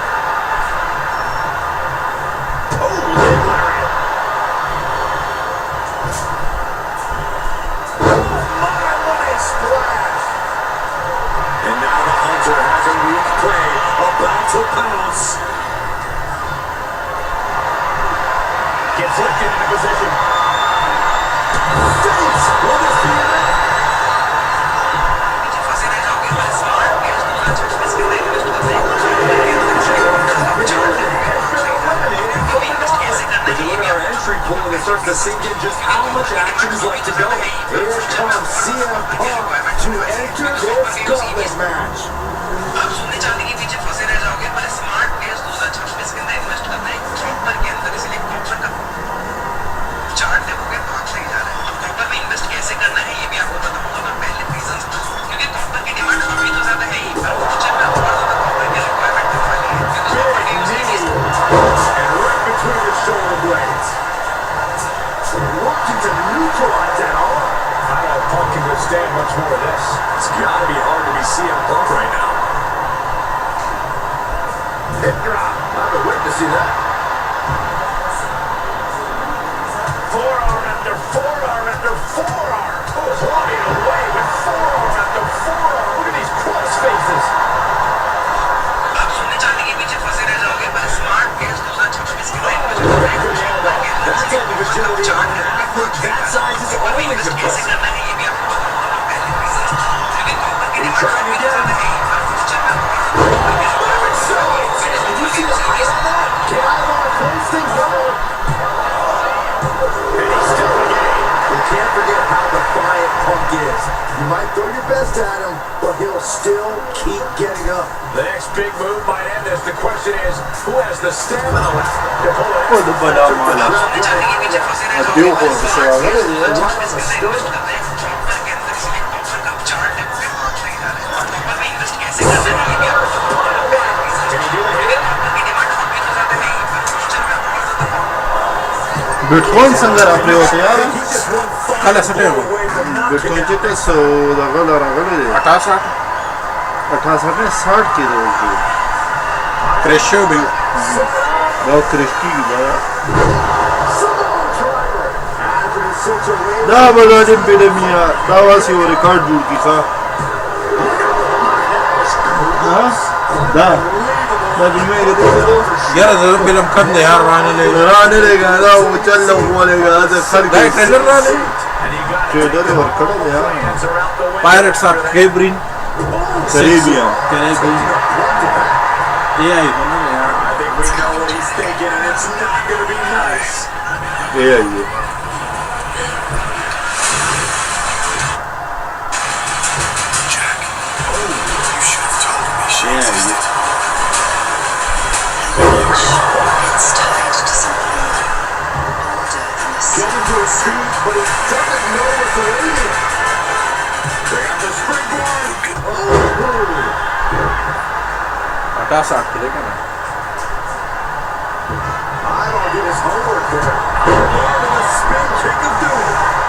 Oh, leg lariat. Oh my, what a splash. And now the hunter has a weak prey about to pounce. Gets lifted into position. Face! Will this be it? The delivery entry point that starts to sink in just how much action is left to go. Here comes CM Punk to enter this gauntlet match. आप सोने चांदी के पीछे फंसे रह जाओगे पर smart players 2026 के अंदर इन्वेस्ट करना है कॉपर के अंदर इसलिए कॉपर का चार्ट देखोगे तो आप सही जा रहे हैं अब कॉपर में इन्वेस्ट कैसे करना है ये भी आपको बताऊंगा मैं पहले रीजंस क्योंकि कॉपर की डिमांड अभी तो ज्यादा है ही पर फ्यूचर में और ज्यादा कॉपर की रिक्वायरमेंट होने वाली है क्योंकि कॉपर की usage And right between the shoulder blades. Looking to neutralize that arm. I don't know if Punk can withstand much more of this. It's gotta be hard to be CM Punk right now. Hip drop. I've been waiting to see that. Forearm after forearm after forearm. Clawing away with forearm after forearm. Look at these cross faces. आप सोने चांदी के पीछे फंसे रह जाओगे पर smart players 2026 के अंदर इन्वेस्ट करना है That's all the agility of an athlete that size is always कैसे impressive. करना है ये भी आपको बताऊंगा मैं पहले रीजंस क्योंकि कॉपर की डिमांड अभी तो ज्यादा है ही पर फ्यूचर में और ज्यादा कॉपर की requirement Did you see the height on that? Ivar close things out. And he's still in the game. You can't forget how defiant Punk is. You might throw your best at him, but he'll still keep getting up. The next big move might end this. The question is, who has the stamina left to pull it? Quando bada mala. सोने चांदी के पीछे फंसे रह Addio जाओगे con se va a vedere. 2026 के अंदर invest करना है कॉपर के अंदर इसलिए कॉपर का चार्ट देखोगे तो आप सही जा रहे हैं कॉपर में इन्वेस्ट कैसे करना है ये भी आपको बताऊंगा मैं पहले रीजंस क्योंकि कॉपर की डिमांड अभी तो ज्यादा है ही पर फ्यूचर में और ज्यादा Bitcoin څنګه راپلی وته یار کله سټه و Bitcoin چې تاسو دغه راغلی دی 68 68 نه 60 کې دی کریش شو به دا کرشکی دا After the situation, دا بلادین پیډمیا دا واسي و ریکارډ جوړ کی ښا دا دا بلمه کې دی یاره زه فلم کم دی یار رانه لګا دا و چل نو ولګا دا خلک دا ټریلر را دی ټریلر ورکړل دی Hands are out the way. پایرټس اف کیبرین کریبیا دی ای بنو یار I think we know what he's thinking, and it's not going to be nice. ای ای getting to his feet, but he doesn't know what's waiting. They got the springboard. 68 کې دی کنه Ivar did his homework there. And a spin kick of doom.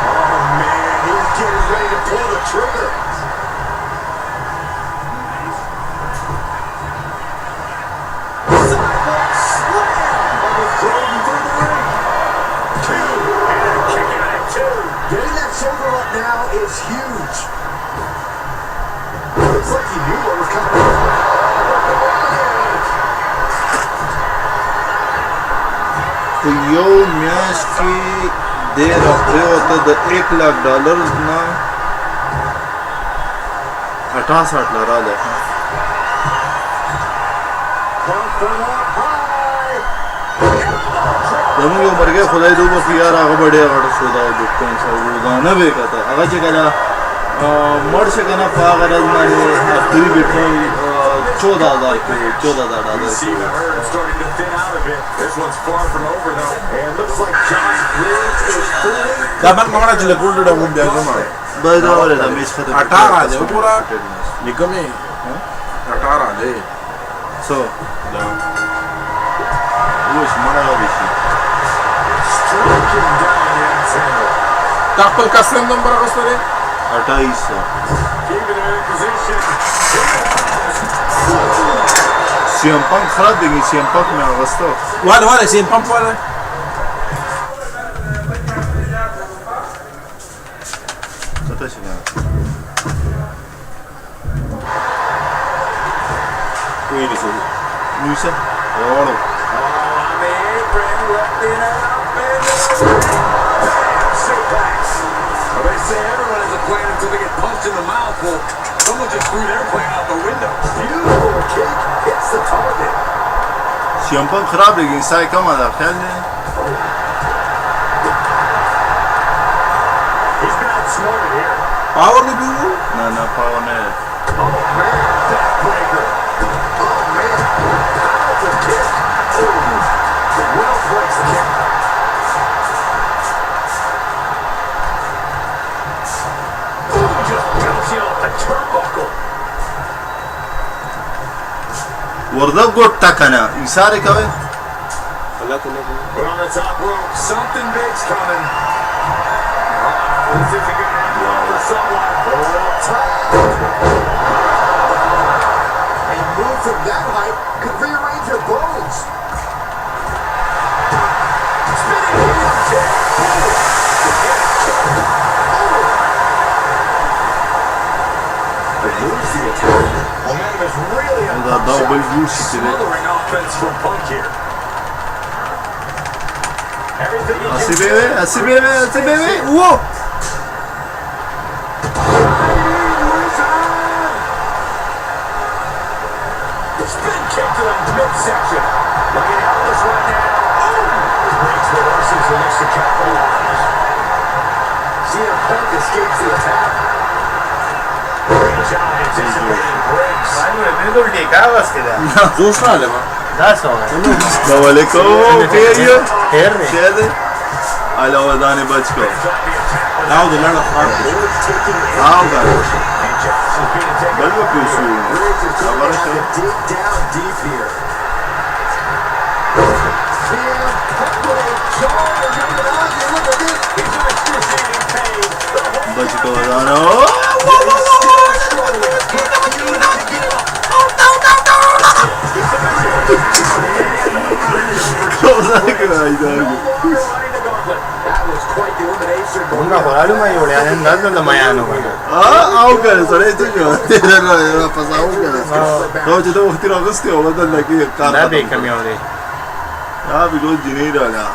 Oh man, he's getting ready to pull the trigger. Sidewalk slam! Almost thrown him through the ring. Two. And a kick out at two. Getting that shoulder up now is huge. Looks like he knew what was coming. په یو میاشت کې د راپریوته د $1,00,000 نه 68 لراله زموږ یو مرګه خدای دوه په یار هغه ډېر غټ شو دا د کوم څه روزانه به کته هغه چې کله मर्छ कना पागरज माने दुई बिटो 14000 को 14000 dollar starting to thin out a bit. This one's far from over though. And it looks like Josh Briggs is fully Dapat mangana chile gold da mun dia zama. बस और है match खत्म 18 है पूरा निकम है 18 है सो वो मना बिशी striking down the antenna. Tapal kasem number agostare 2800 Keeping him in position. सियम्पंग खराब देंगे सियम्पंग में अगस्तो वाला सेम पंप वाला पता चला कोई नहीं सो न्यूज़ और On the apron, lifting it up and suplex. Well, they say everyone has a plan until they get punched in the mouth. Well, someone just threw their plan out the window. Beautiful kick hits the target. सियम्पंग खराब देंगे साइ कम आधा ख्याल नहीं He's been outsmarted here. Power नहीं भी ना power नहीं Oh man, backbreaker. Oh man, powerful kick. Ooh, well placed kick. Ooh, just bouncing off the turnbuckle. वर्दब गोट टकना इशारे कवे अल्लाह को नहीं We're on the top rope. Something big's coming. This isn't going to end well for someone. Oh, top. A move from that height could rearrange your bones. Spinning heel kick. It moves the attack. Momentum is really up. उधर double boot सीखे Smothering offense from Punk here. Everything he can do. अस्सी बेबे वो Spin kick to the midsection. Looking at this right now. Briggs reverses the next to capitalize. CM Punk escapes the attack. Great job anticipating Briggs. मैंने तो देखा बस किधर जोश ना ले मां 10 हो गए वालेकुम फेरियो फेर ने शायद आला वदाने बच को now the learn of hard आओ गा And Josh is being taken bulb off. क्यों शू Briggs is going to हमारा have to dig down deep here. CM Punk with a jaw. Look at this. He's in excruciating pain. The whole बच को वदानो उनका बरालू में जोड़े आने नज़र तो मैं आने वाला आओ कर सरे तो जो तेरा ना पसाओ कर तो जो वक्त रागस के वदन लगी कार ना देख कमी हो रही यार भी रोज जिने डाला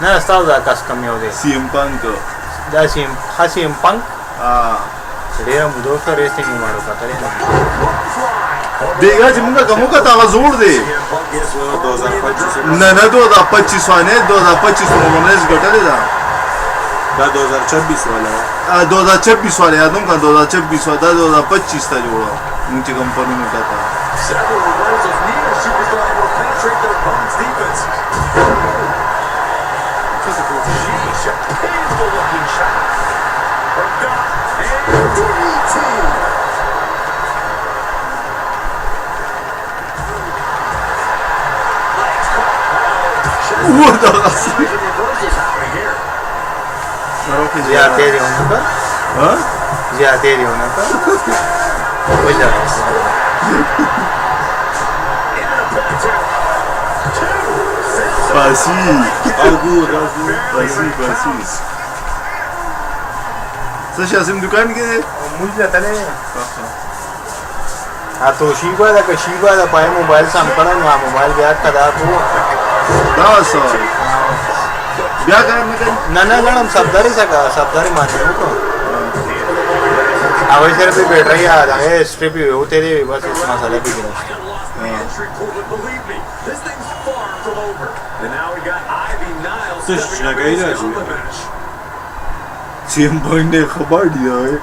ना स्टार दा कस्टम हो रही सीएम पंक दा सीएम पंक डेरा मुझे तो रेसिंग में मारो पता नहीं देगा जिमुंगा कमो का ताला जोड़ दे ना 2025 वाले 2025 में मनरेज घटले दा 2026 वाला 2026 वाले यादों का 2026 वाला 2025 था जोड़ा मुझे कंपनी में कहता Several reversals. Neither superstar will penetrate their opponent's defense. Sheesh, a painful looking shot. And DDT. Legs caught. What the Reversals happening here. ज्यादा तेरी होने पर हाँ ज्यादा तेरी होने पर कोई जगह Pasi, Sasha sim दुकान के मुझे तले हाँ तो शीबा दा पाए मोबाइल संपड़ा ना मोबाइल ब्याह कदा तो 10 ब्याह करने का ना हम सबदारी मारते हो तो अब इधर भी बैठ रही है आगे स्ट्रिप ही हो तेरे बस इस मसाले भी गिरा Entry pool, but believe me, this thing's far from over. And now we got Ivy Nile This stepping is up like in this a- gauntlet match. CM Punk ने खबर दिया है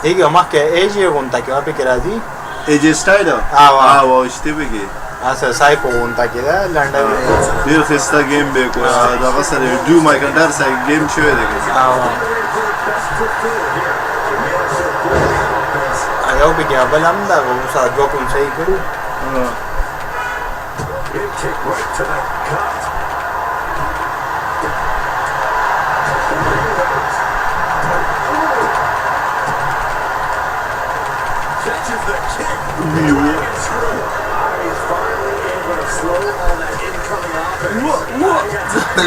Ege ama che AJ conta che va perché era di AJ Styler wow işte peki asa sai conta che da landa bir festa game be ko da kasar do my kadar sai game şöyle de ayo be que abalam da ko sa drop un sai kuru Kick right to the gut. Catches the kick. He's finally able to slow all that incoming offense.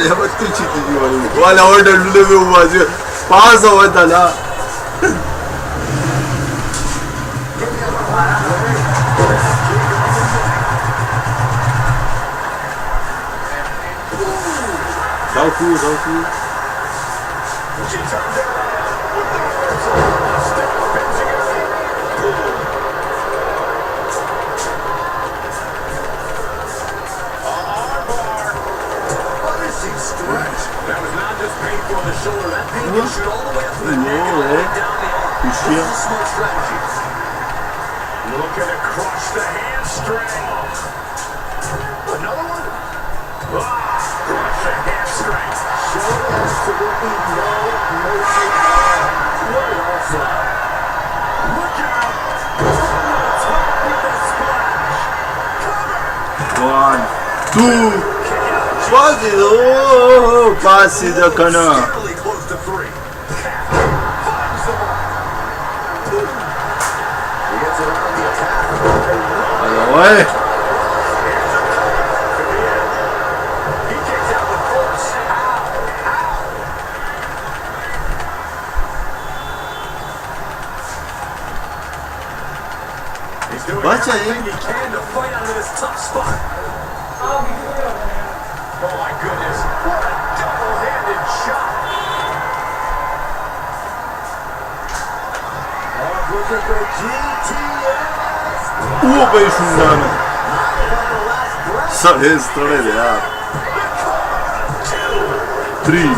ya bak çiti diyor wala orada lule var pasa wata la Dalku. She turned it around with the arms step fencing armbar. Punishing stretch. That was not just painful on the shoulder. That pain can shoot all the way up to the neck and all the way down the arm. This is a smart strategy. Looking to crush the hamstring. Another one. Crush the hamstring. Show absolutely no mercy. What an offside. Look out. Over the top with a splash. Cover. 1 2 Pasi da kana Nearly close to 3. Finds the mark. He gets around the attack. Oy He kicks out with force. He's doing everything he can to fight out of this tough spot. Oh my goodness, what a double-handed shot. Looking for GTS. be şundan Sarı story ya 3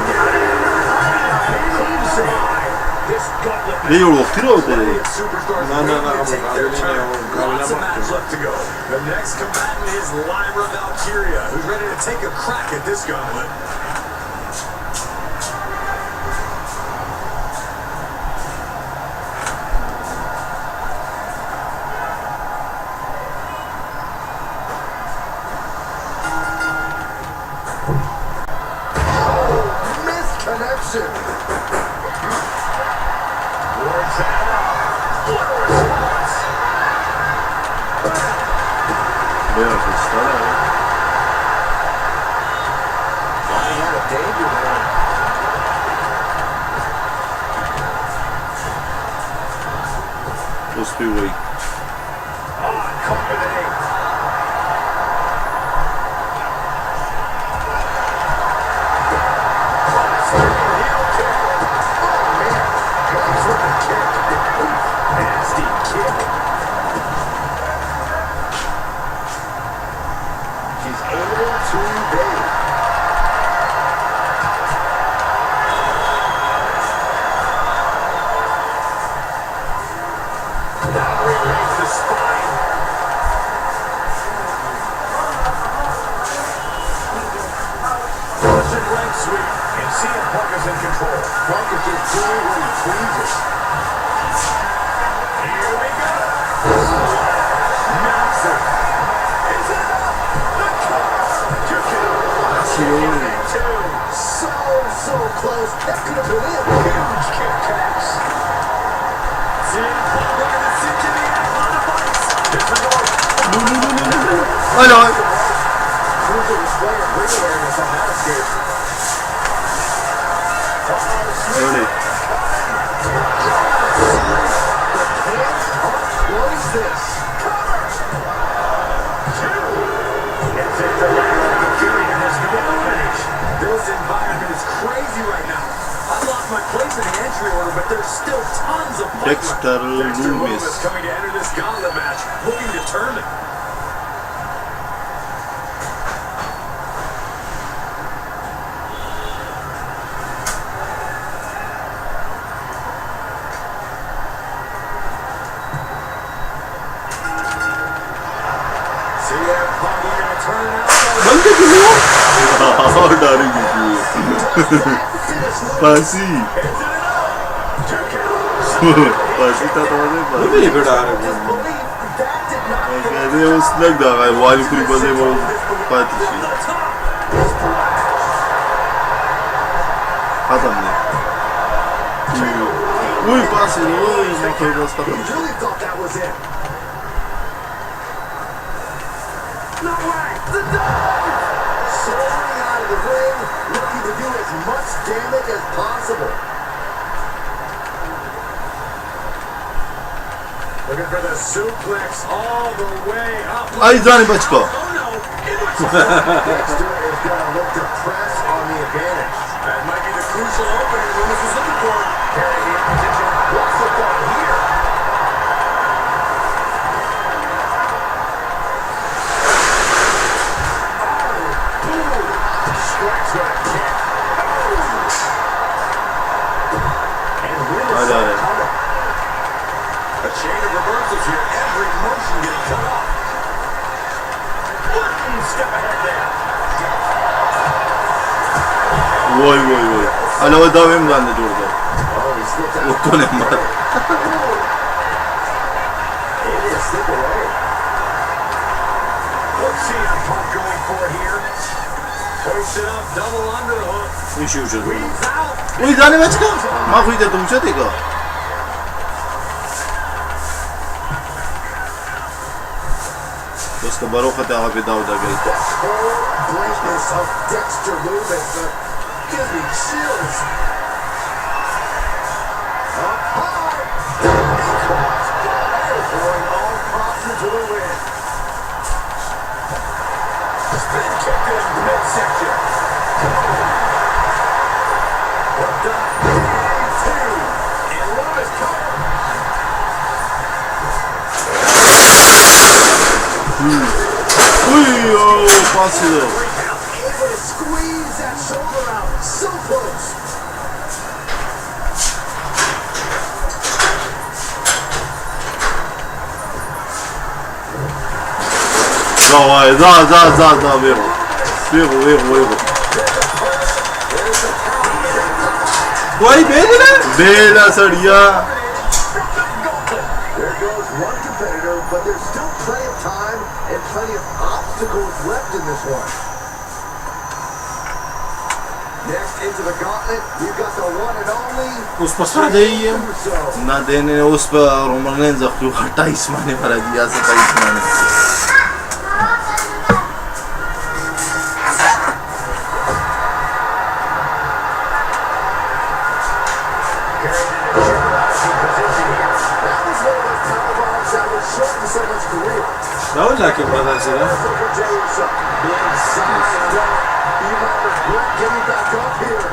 Ne yok tiro de No. Lots of matches left to go. The next combatant is Lyra Valkyria, who's ready to take a crack at this gauntlet. Misconnection. Must be weak. Company. Nasty kick. She's able to evade. Now relays the spine. Russian leg sweep. And CM Punk is in control. Punk is just doing what he pleases. Here we go. Massive. Is it up? The cover. So close. That could have been it. Huge kick connects. CM Punk looking to cinch in the act on the fights. This is all. Hello. Cruiser displaying ring awareness on that escape. Öyle. Close this. Cover. 2. Gets into Lyra Fury and has no finish. This environment is crazy right now. I lost my place in the entry order, but there's still tons of fight. Dexter Loomis coming to enter this gauntlet match, looking determined. Pasi. Pasi ta to ne pa. Maybe good are. Kade us lag da gai wali puri baze wo pati shi. Khatam ne. Ui pasi ui ma khoi bas khatam. Really thought that was it. No way! The dive! Soaring out of the ring, looking to do as much damage as possible. Looking for the suplex all the way up. Ay jani bachko. Oh no! Dexter is gonna look to press on the advantage. That might be the crucial opening Lewis was looking for. Carrying the position. What's the thought here? Strikes with a kick. And Lewis got it. cover. A chain of reversals here. Every motion getting cut off. One step ahead there. Woi. Ala wo davem gande jorda. Oh, he slipped out. Utto ne mar. Able to slip away. Let's see how Punk going for here. Hoist it up, double underhook. Ishi uchad. He's out. Ui jani bachko. Ma khoi tum chhe dekho. Dosto barokhat aha pe daud a gayi. The whole blankness of Dexter Lewis gives me chills. Up high. Throwing all caution to the wind. Spin kick in midsection. Worked up. Two. And Lewis covered. Ui oh pasi do. Able to squeeze that shoulder out. So close. Da viejo. Why bedela? Bela sadiya. There goes one competitor, but there's still plenty of time and plenty of obstacles left in this one. Next into the gauntlet, we've got the one and only उस पर साथ ही है. Uso. ना देने उस पर Roman जख्मी 28 माने भरा दिया 27 माने. That was like a brother, see that? Jey Uso being signed up. You might regret getting back up here.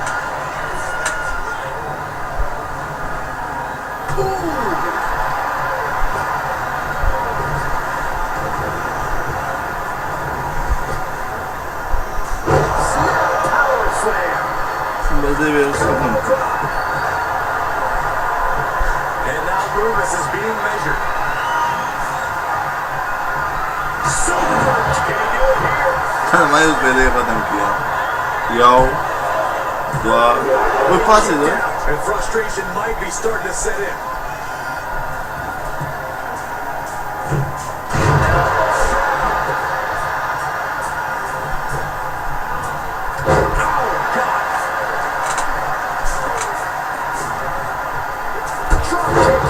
Power slam. And now Lewis is being measured. Can he do it here? मैं उस पहले खत्म किया. Yo. What pass is it? And frustration might be starting to set in.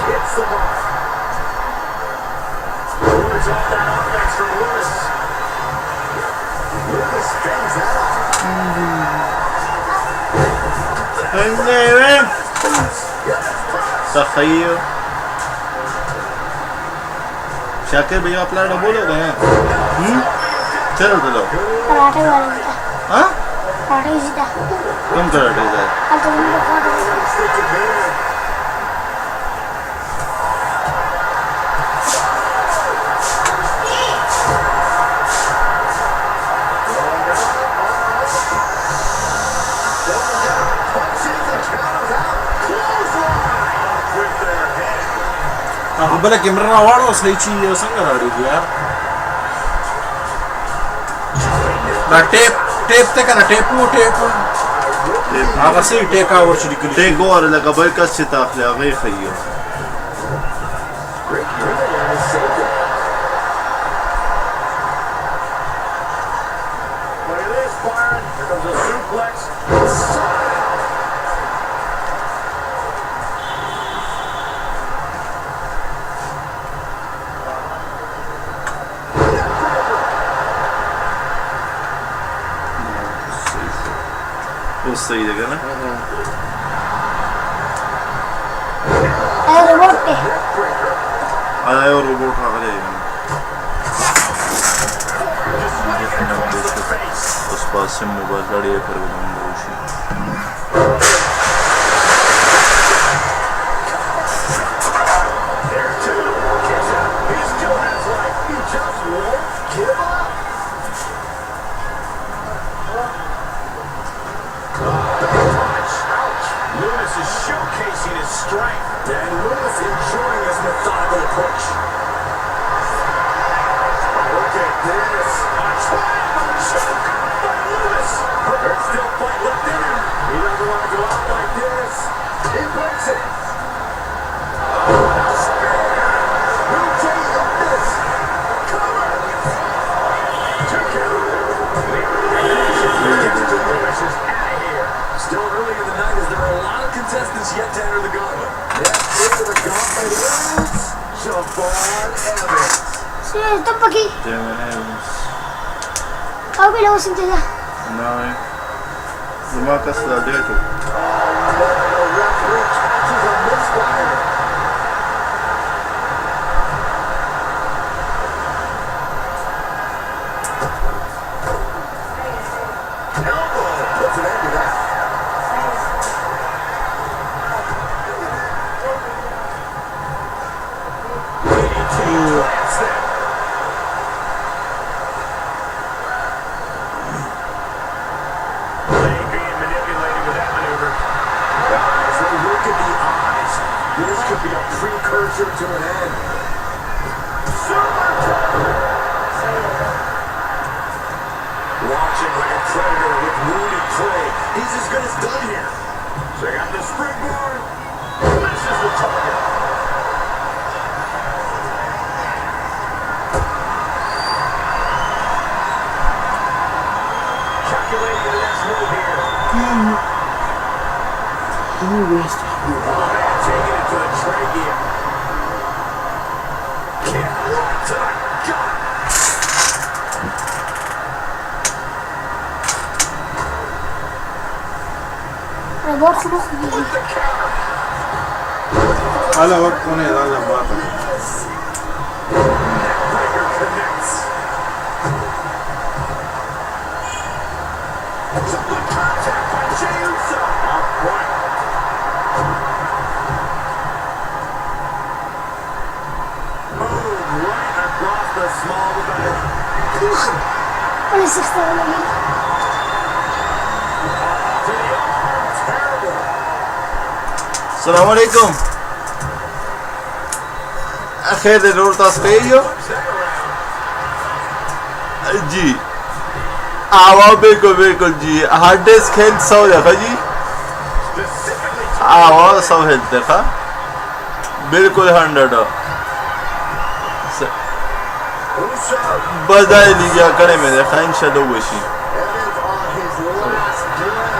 Hits the mark. Lewis off that offense from Lewis. Lewis spins that off. तखय्यो Shakir भैया अपना बोलोगे ना चलो चलो कराटे वाले जीता हाँ कराटे जीता कम कराटे जाए अब तो उनको karate بالك يمرنا واړو سليچي یو څنګه راړي یار دا ټیپ ته کنه ټیپ هغه سي ټیک اوور چې لیکل ټیک اوور لکه بل کس چې تاخلي هغه یې ښیي Great driven and is saved it. Look at this, Byron. Here comes a suplex. اوس صحیح دی که نه روبوټ دی آیا یو روبوټ راغلی اوس پاسم موبایل गाड़ी पर बंद होशी Showcasing his strength. And Lewis enjoying his methodical approach. Look at this. A triangle choke by Lewis. There's still fight left in him. He doesn't want to go out like this. He breaks it. Oh, now spear. Will Jey hit this? Cover. 2 count. Lewis is out of here. Still early in the night as there are a lot of contestants yet to enter the gauntlet. Next into the gauntlet is Javon Evans. Sino ito pagi? Kau bilang usin dila. नाही जमा कसला date The referee catches a misfire. Elbow puts an end to that. This could be a precursor to an end. Watching like a predator with wounded prey. He's as good as done here. Check out the springboard. Misses the target. Calculating the next move here. Taking it to the trachea. Kick right to the gut. Robot خلوق بيجي. With the counter. على وقت هنا يلا باطل Breaker connects. Double contact by Jey Uso. Upright. Boom, right across the small of the back. What is this thing? To the arm. Terrible. السلام عليكم خیر ضرور تاسو ته یو जी आवा बिल्कुल जी hard disk health 100 देखा जी आवा 100 health देखा बिल्कुल 100 बधाई ली गया करे में देखा इंशाल्लाह वशी Evans on his last breath.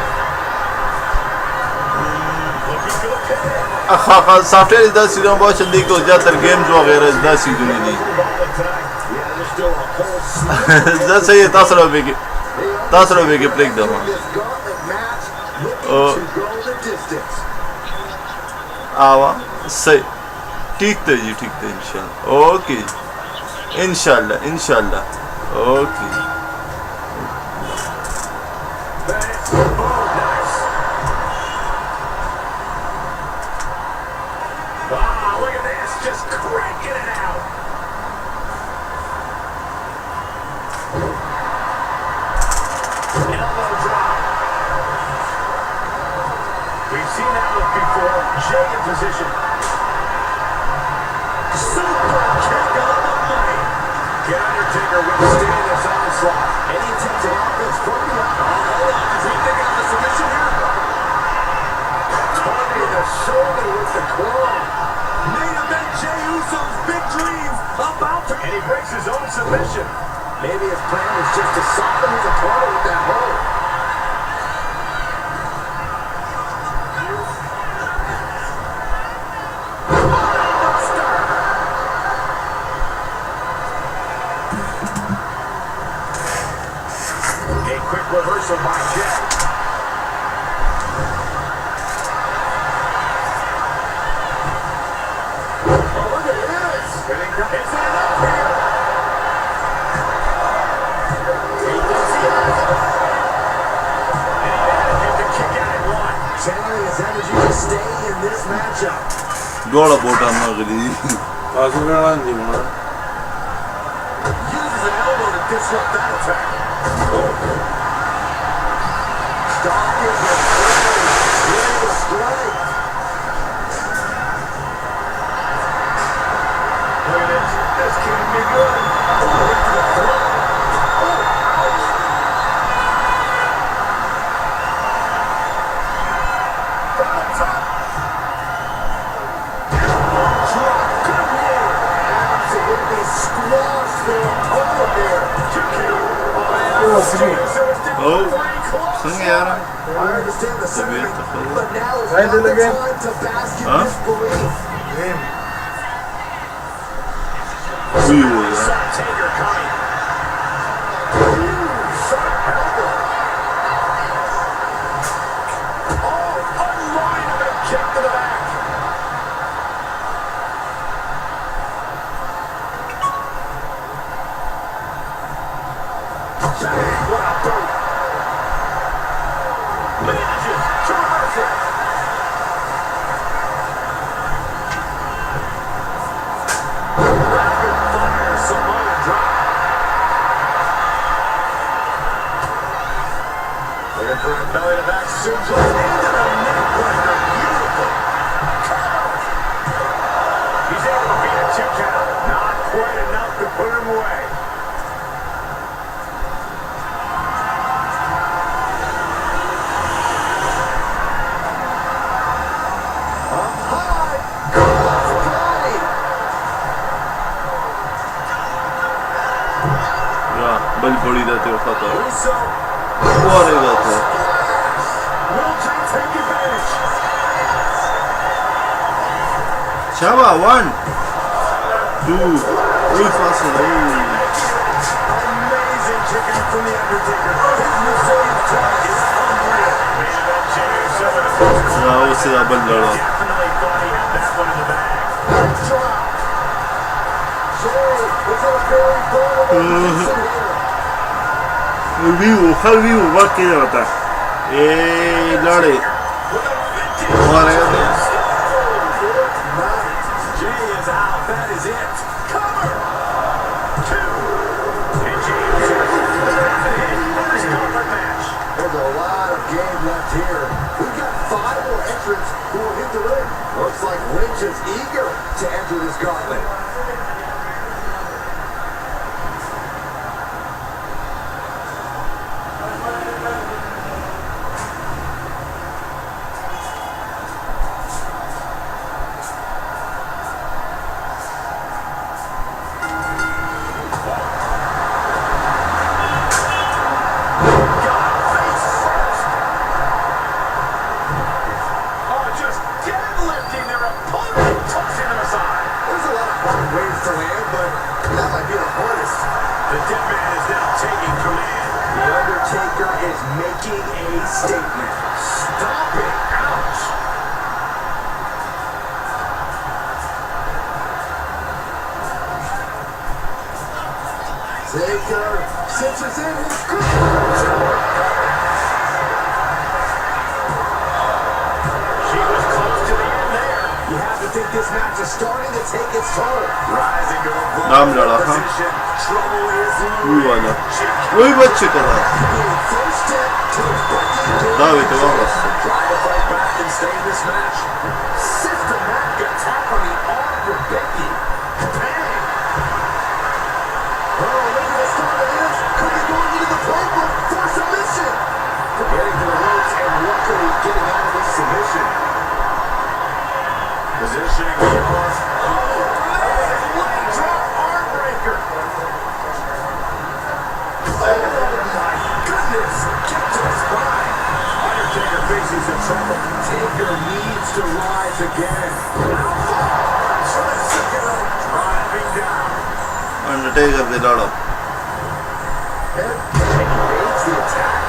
Software इस सीजन बहुत जल्दी को ज़्यादातर गेम्स वगैरह इस सीजन में नहीं जैसे ये 10 रुपए के ब्रेक दो आवा सही ठीक थे जी ठीक थे इंशाल्लाह ओके इंशाल्लाह okay Jey in position. Super kick on the money. Can Undertaker withstand this onslaught? Any attempt at offense from the hold on, is he thinking of the submission here? And he breaks his own submission. Maybe his plan was just to soften his opponent with that hold. A quick reversal by Jey. Channeling his energy to stay in this matchup. Gola botan magri. Azura ndi mana. Uses an elbow to disrupt that attack. Stalking with a strike. Look at this. This can't be good. Right to the throat. Oh, sang yaar. I understand the sentiment, but now is Right not the again. time to bask in Huh? disbelief. Taker coming. Oh, unlimited kick to the back. What a boot. Manages to reverse it. Rapid fire Samoan drop. Looking for a belly to back suplex into the neck breaker. Beautiful. He's able to beat a 2 count. Not quite enough to put him away. बड़ी बड़ी जाते हो खाता है Uso वो आ रही जाते हैं will take advantage. शाबा 1 2 3 पास है Amazing kick out from the Undertaker. His Brazilian touch is unreal. Man, that Jey Uso in the first ना उससे डबल लड़ा definitely thought he had that one in the bag. Drop. Jey was in a very vulnerable position here. Vivo her Vivo बात किया जाता है ये लड़े With a vintage वो आ रहे हैं Jey is out. That is it. Cover. 2. And Jey Uso first gauntlet match. There's a lot of game left here. We've got 5 more entrants who will hit the ring. Looks like Lynch is eager to enter this gauntlet. Just deadlifting their opponent, tossing them aside. There's a lot of hard ways to land, but that might be the hardest. The dead man is now taking command. The Undertaker is making a statement. Stomping. Ouch. Taker cinches in his grip. She was close to the end there. You have to think this match is starting to take its toll. Rising to a नाम लड़ा vulnerable था position. Trouble is वो looming. वाला She वही बच्चे का था The first step to the breaking दावे तो वापस Try to fight back and stay in this match. Systematic attack on the arm for Becky. Bang! Oh, look at the start of this. Could be going into the playbook for submission. Getting to the ropes and luckily getting out of this submission. positioning the arm. Oh, man! Leg drop arm breaker. to rise again. Driving down. Undertaker did not have. Evades the attack.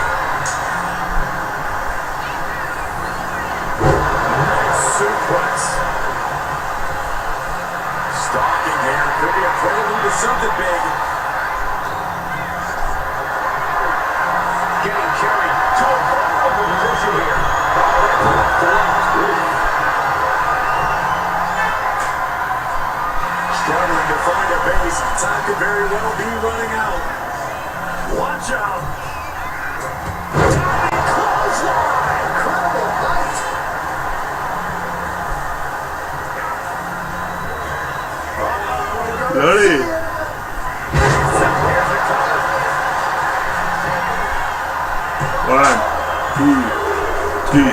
Nice suplex. Stalking here. Could be a prelude to something big. Getting carried to a vulnerable position here. Struggling to find a base. Time could very well be running out. Watch out. Diving clothesline. Incredible height. Ready? Here's the cover. 1, 2, 3.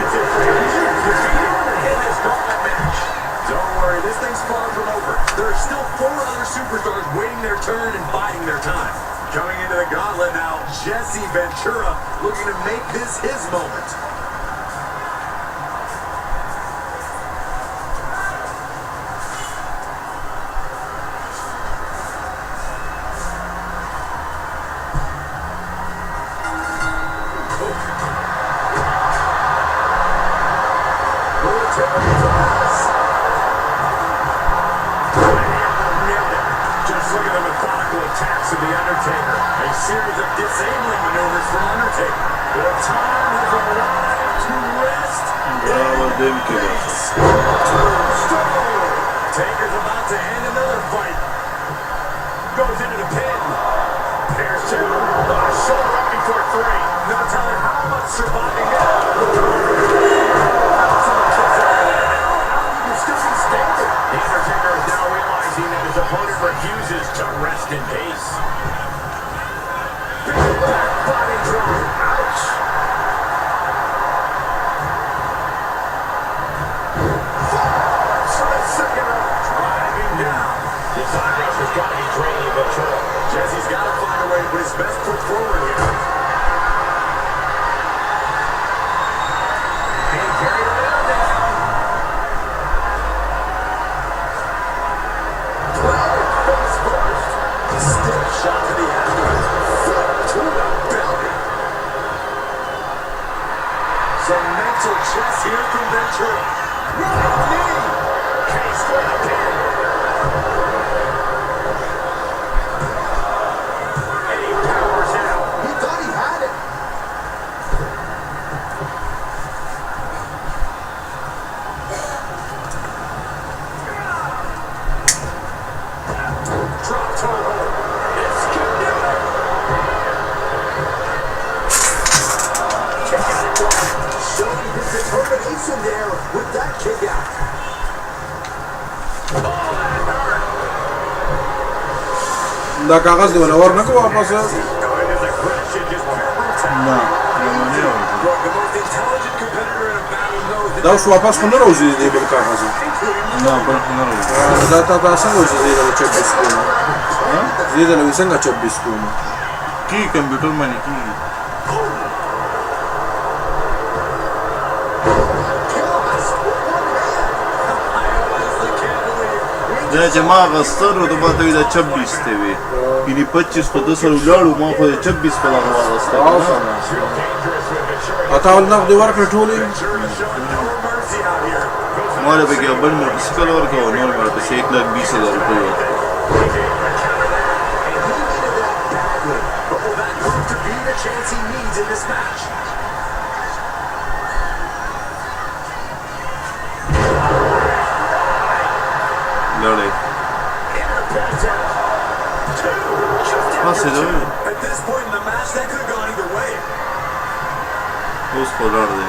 In this gauntlet match. Don't worry, this thing's far from over. There are still 4 other superstars waiting their turn and biding their time. Coming into the gauntlet now, Jesse Ventura looking to make this his moment. Just look at the methodical attacks of the Undertaker. A series of disabling maneuvers for Undertaker. The time has arrived to rest. Taker's about to end another fight. Goes into the pin. There's 2. Shoulder up before 3. No telling how much surviving now. The Undertaker is now realizing that his opponent refuses to rest in peace. Big back body drop. Ouch. Falls for the second round. Driving down. This eye rush has got to be draining Ventura. Jesse's got to find a way to put his best foot forward here. Being carried around now. Stiff shot to the abdomen. Foot to the belly. Some mental chess here from Ventura. Right knee. Case for the pin. And he powers out. He thought he had it. Drop toe hold. This can do it. Kick out at one. Showing his determination there with that kick out. Oh, that hurt. دا کاغذ دی ولور نه کو واپس Going his aggression just pure No, brutality. Look, the most intelligent competitor in a battle knows that دا اوس واپس خو نه راوځي دی بل کاغذ no, but no. دا تا څنګه وځي دی له 26 کومه زی دا له څنګه 26 کومه की computer में नहीं की دا جما غستر او د باندې د 26 ته وي یعنی 25 په 10 لاړو ما خو 26 په لاره واغسته اته ول نقد ورکړ ټولې مال به کې بل مې سکل ورکو نور مې په 1,20,000 روپیه Chance he needs in this match. लड़े हाँ से दो At this point in the match, that could have gone either way. उसको लड़ दे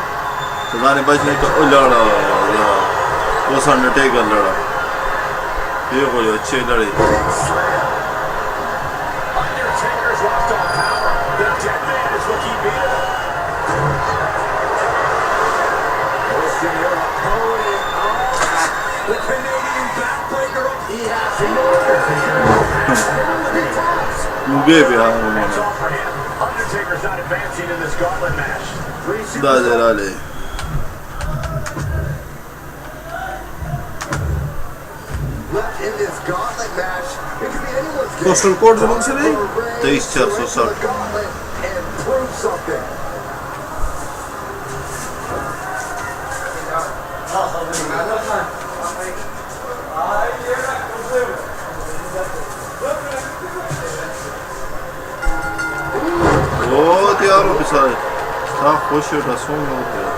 सदाने बचने का लड़ा वो अंडरटेकर लड़ा ये कोई अच्छे लड़े Undertaker's lost all power. The dead man is looking beatable. Pushing your opponent. The Canadian backbreaker. He has the Undertaker. मुझे भी हाँ That's all for him. Undertaker's not advancing in this gauntlet match. दादे डाले Postal code zaman se nahi? 23,460. And prove something. बहुत यार वो बेचारे क्या खुश है रसूल हो गया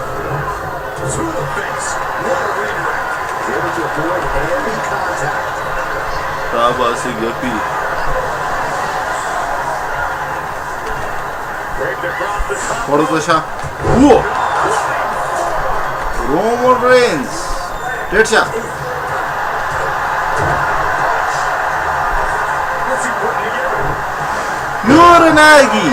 To the face. What a redirect. Able to avoid heavy contact. ताबासी गपी और तो शा वो रोमन रेंज डेट शा यूर नागी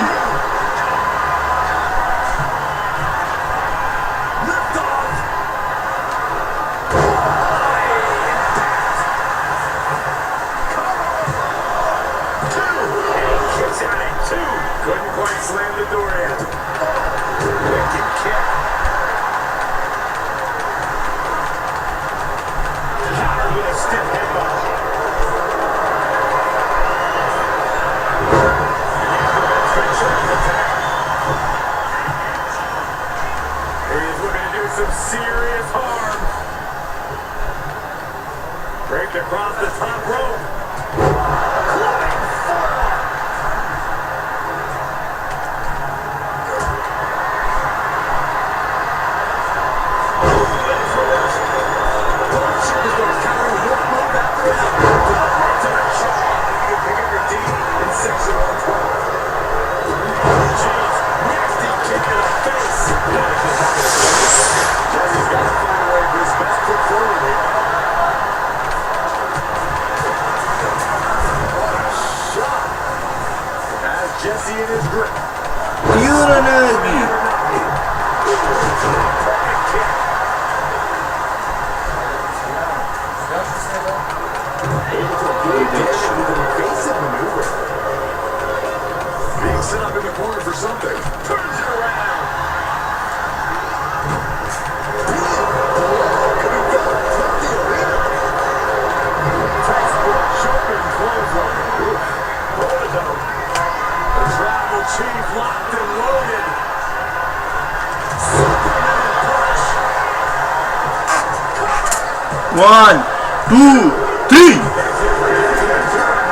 One, two, three.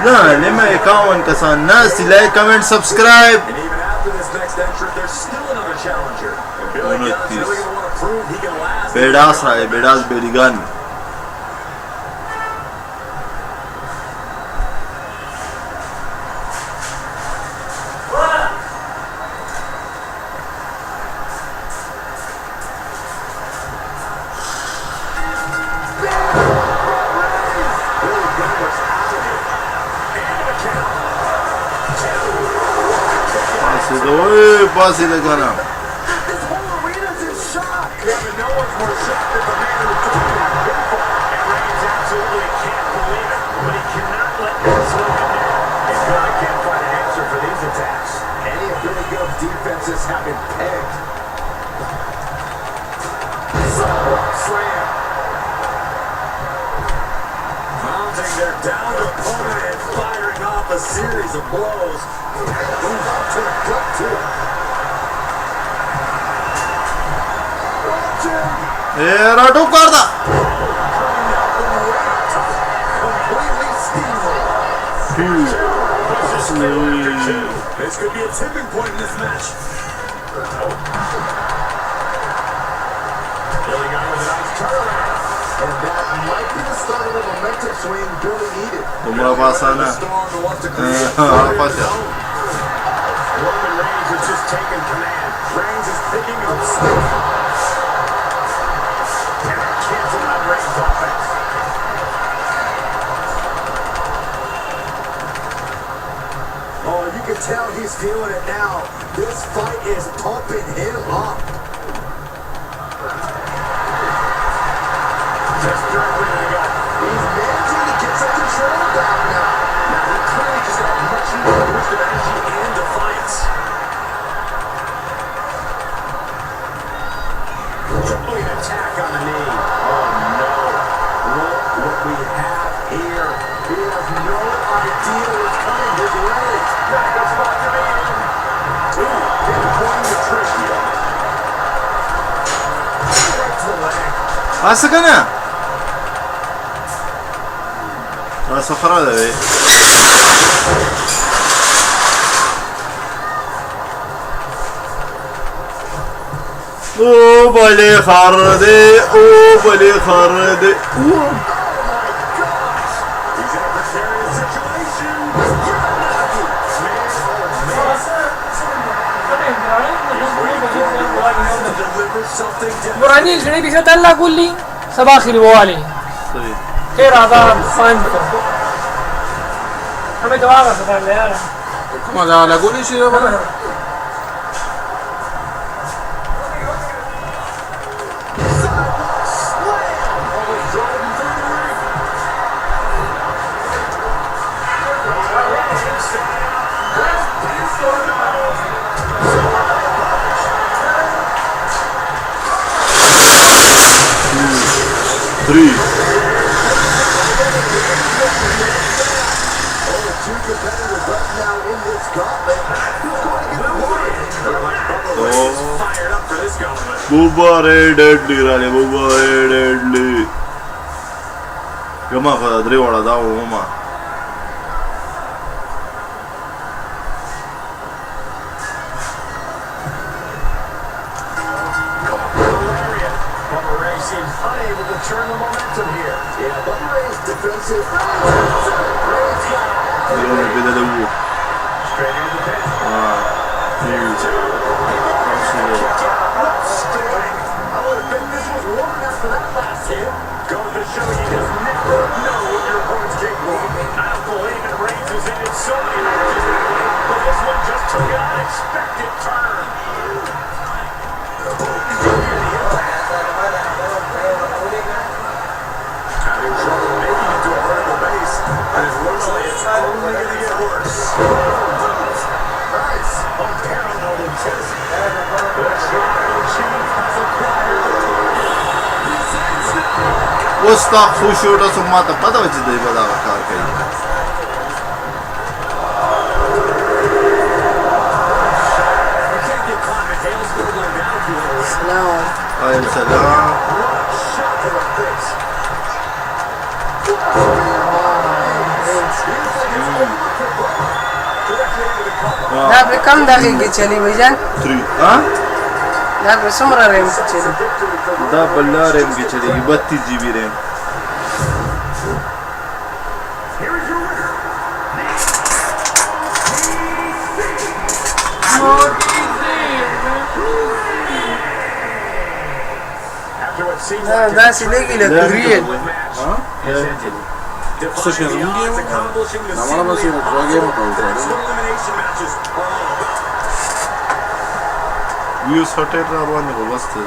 Nah, lima ikawan kasan nasi like, comment, subscribe. And even after this next entrant, there's still another challenger. And Billy Gunn's really going to want to prove he can last. Bedas hai, bedas berigan. Pass it again. This whole arena's in shock. Yeah, but no one's more shocked than the man who's doing that pinfall. And Reigns absolutely can't believe it, but he cannot let that slow him down. And Billy can't find an answer for these attacks. Any of Billy Gunn's defenses have been pegged. Slam. Mounting their downed opponent and firing off a series of blows. To the gut, too. Era do guarda. This could be a tipping point in this match. Billy Gunn with a nice turnaround. And that might be the start of the momentum swing Billy needed. Tumra basana. Roman Reigns is just taking command. Reigns is picking up steam. And it canceled out Reigns' offense. Oh, you can tell he's feeling it now. This fight is pumping him up. Just directly to the gut. He's managing to get some control back now. Now he clearly just got much more boost of energy and defiance. Tripling attack on the knee. Oh no. Look what we have here. He has no idea what's coming. असं का ना असं खरा आहे ओ बले खार दे ओ बले खार दे Burani sini bisa tella kulli sabakhir wali khair ada fine hame jawab asa le yaar Come on, la goli si da bana. Three. Bubba deadly rale, Bubba deadly. Gama kada dre wala da mama. Seems unable to turn the momentum here. Yeah, but Ray's defensive. Straight into the pin. I would have bet this was one after that last hit. Goes to show you just never know what your opponent's capable of. I don't believe in Reigns who's ended so many matches that way, but this one just took an unexpected turn. Having trouble making it to a vertical base, and it looks like it's only going to get worse. Nice, unparalleled intensity. The Tribal Chief has acquired the वो stock फुशोट असं माता पता वच दे बड़ा car के सलाम सलाम दा पे कम दाखिल चली भैजान 3 हां दा पे समरा रेम चली दा बल्ला रेम की चलेगी 32 जीबी रैम दा सिलेगी ले रियल हां Слушай, я замугил. Нормально бы все два гейма получали. व्यूज हटे रहा बस थे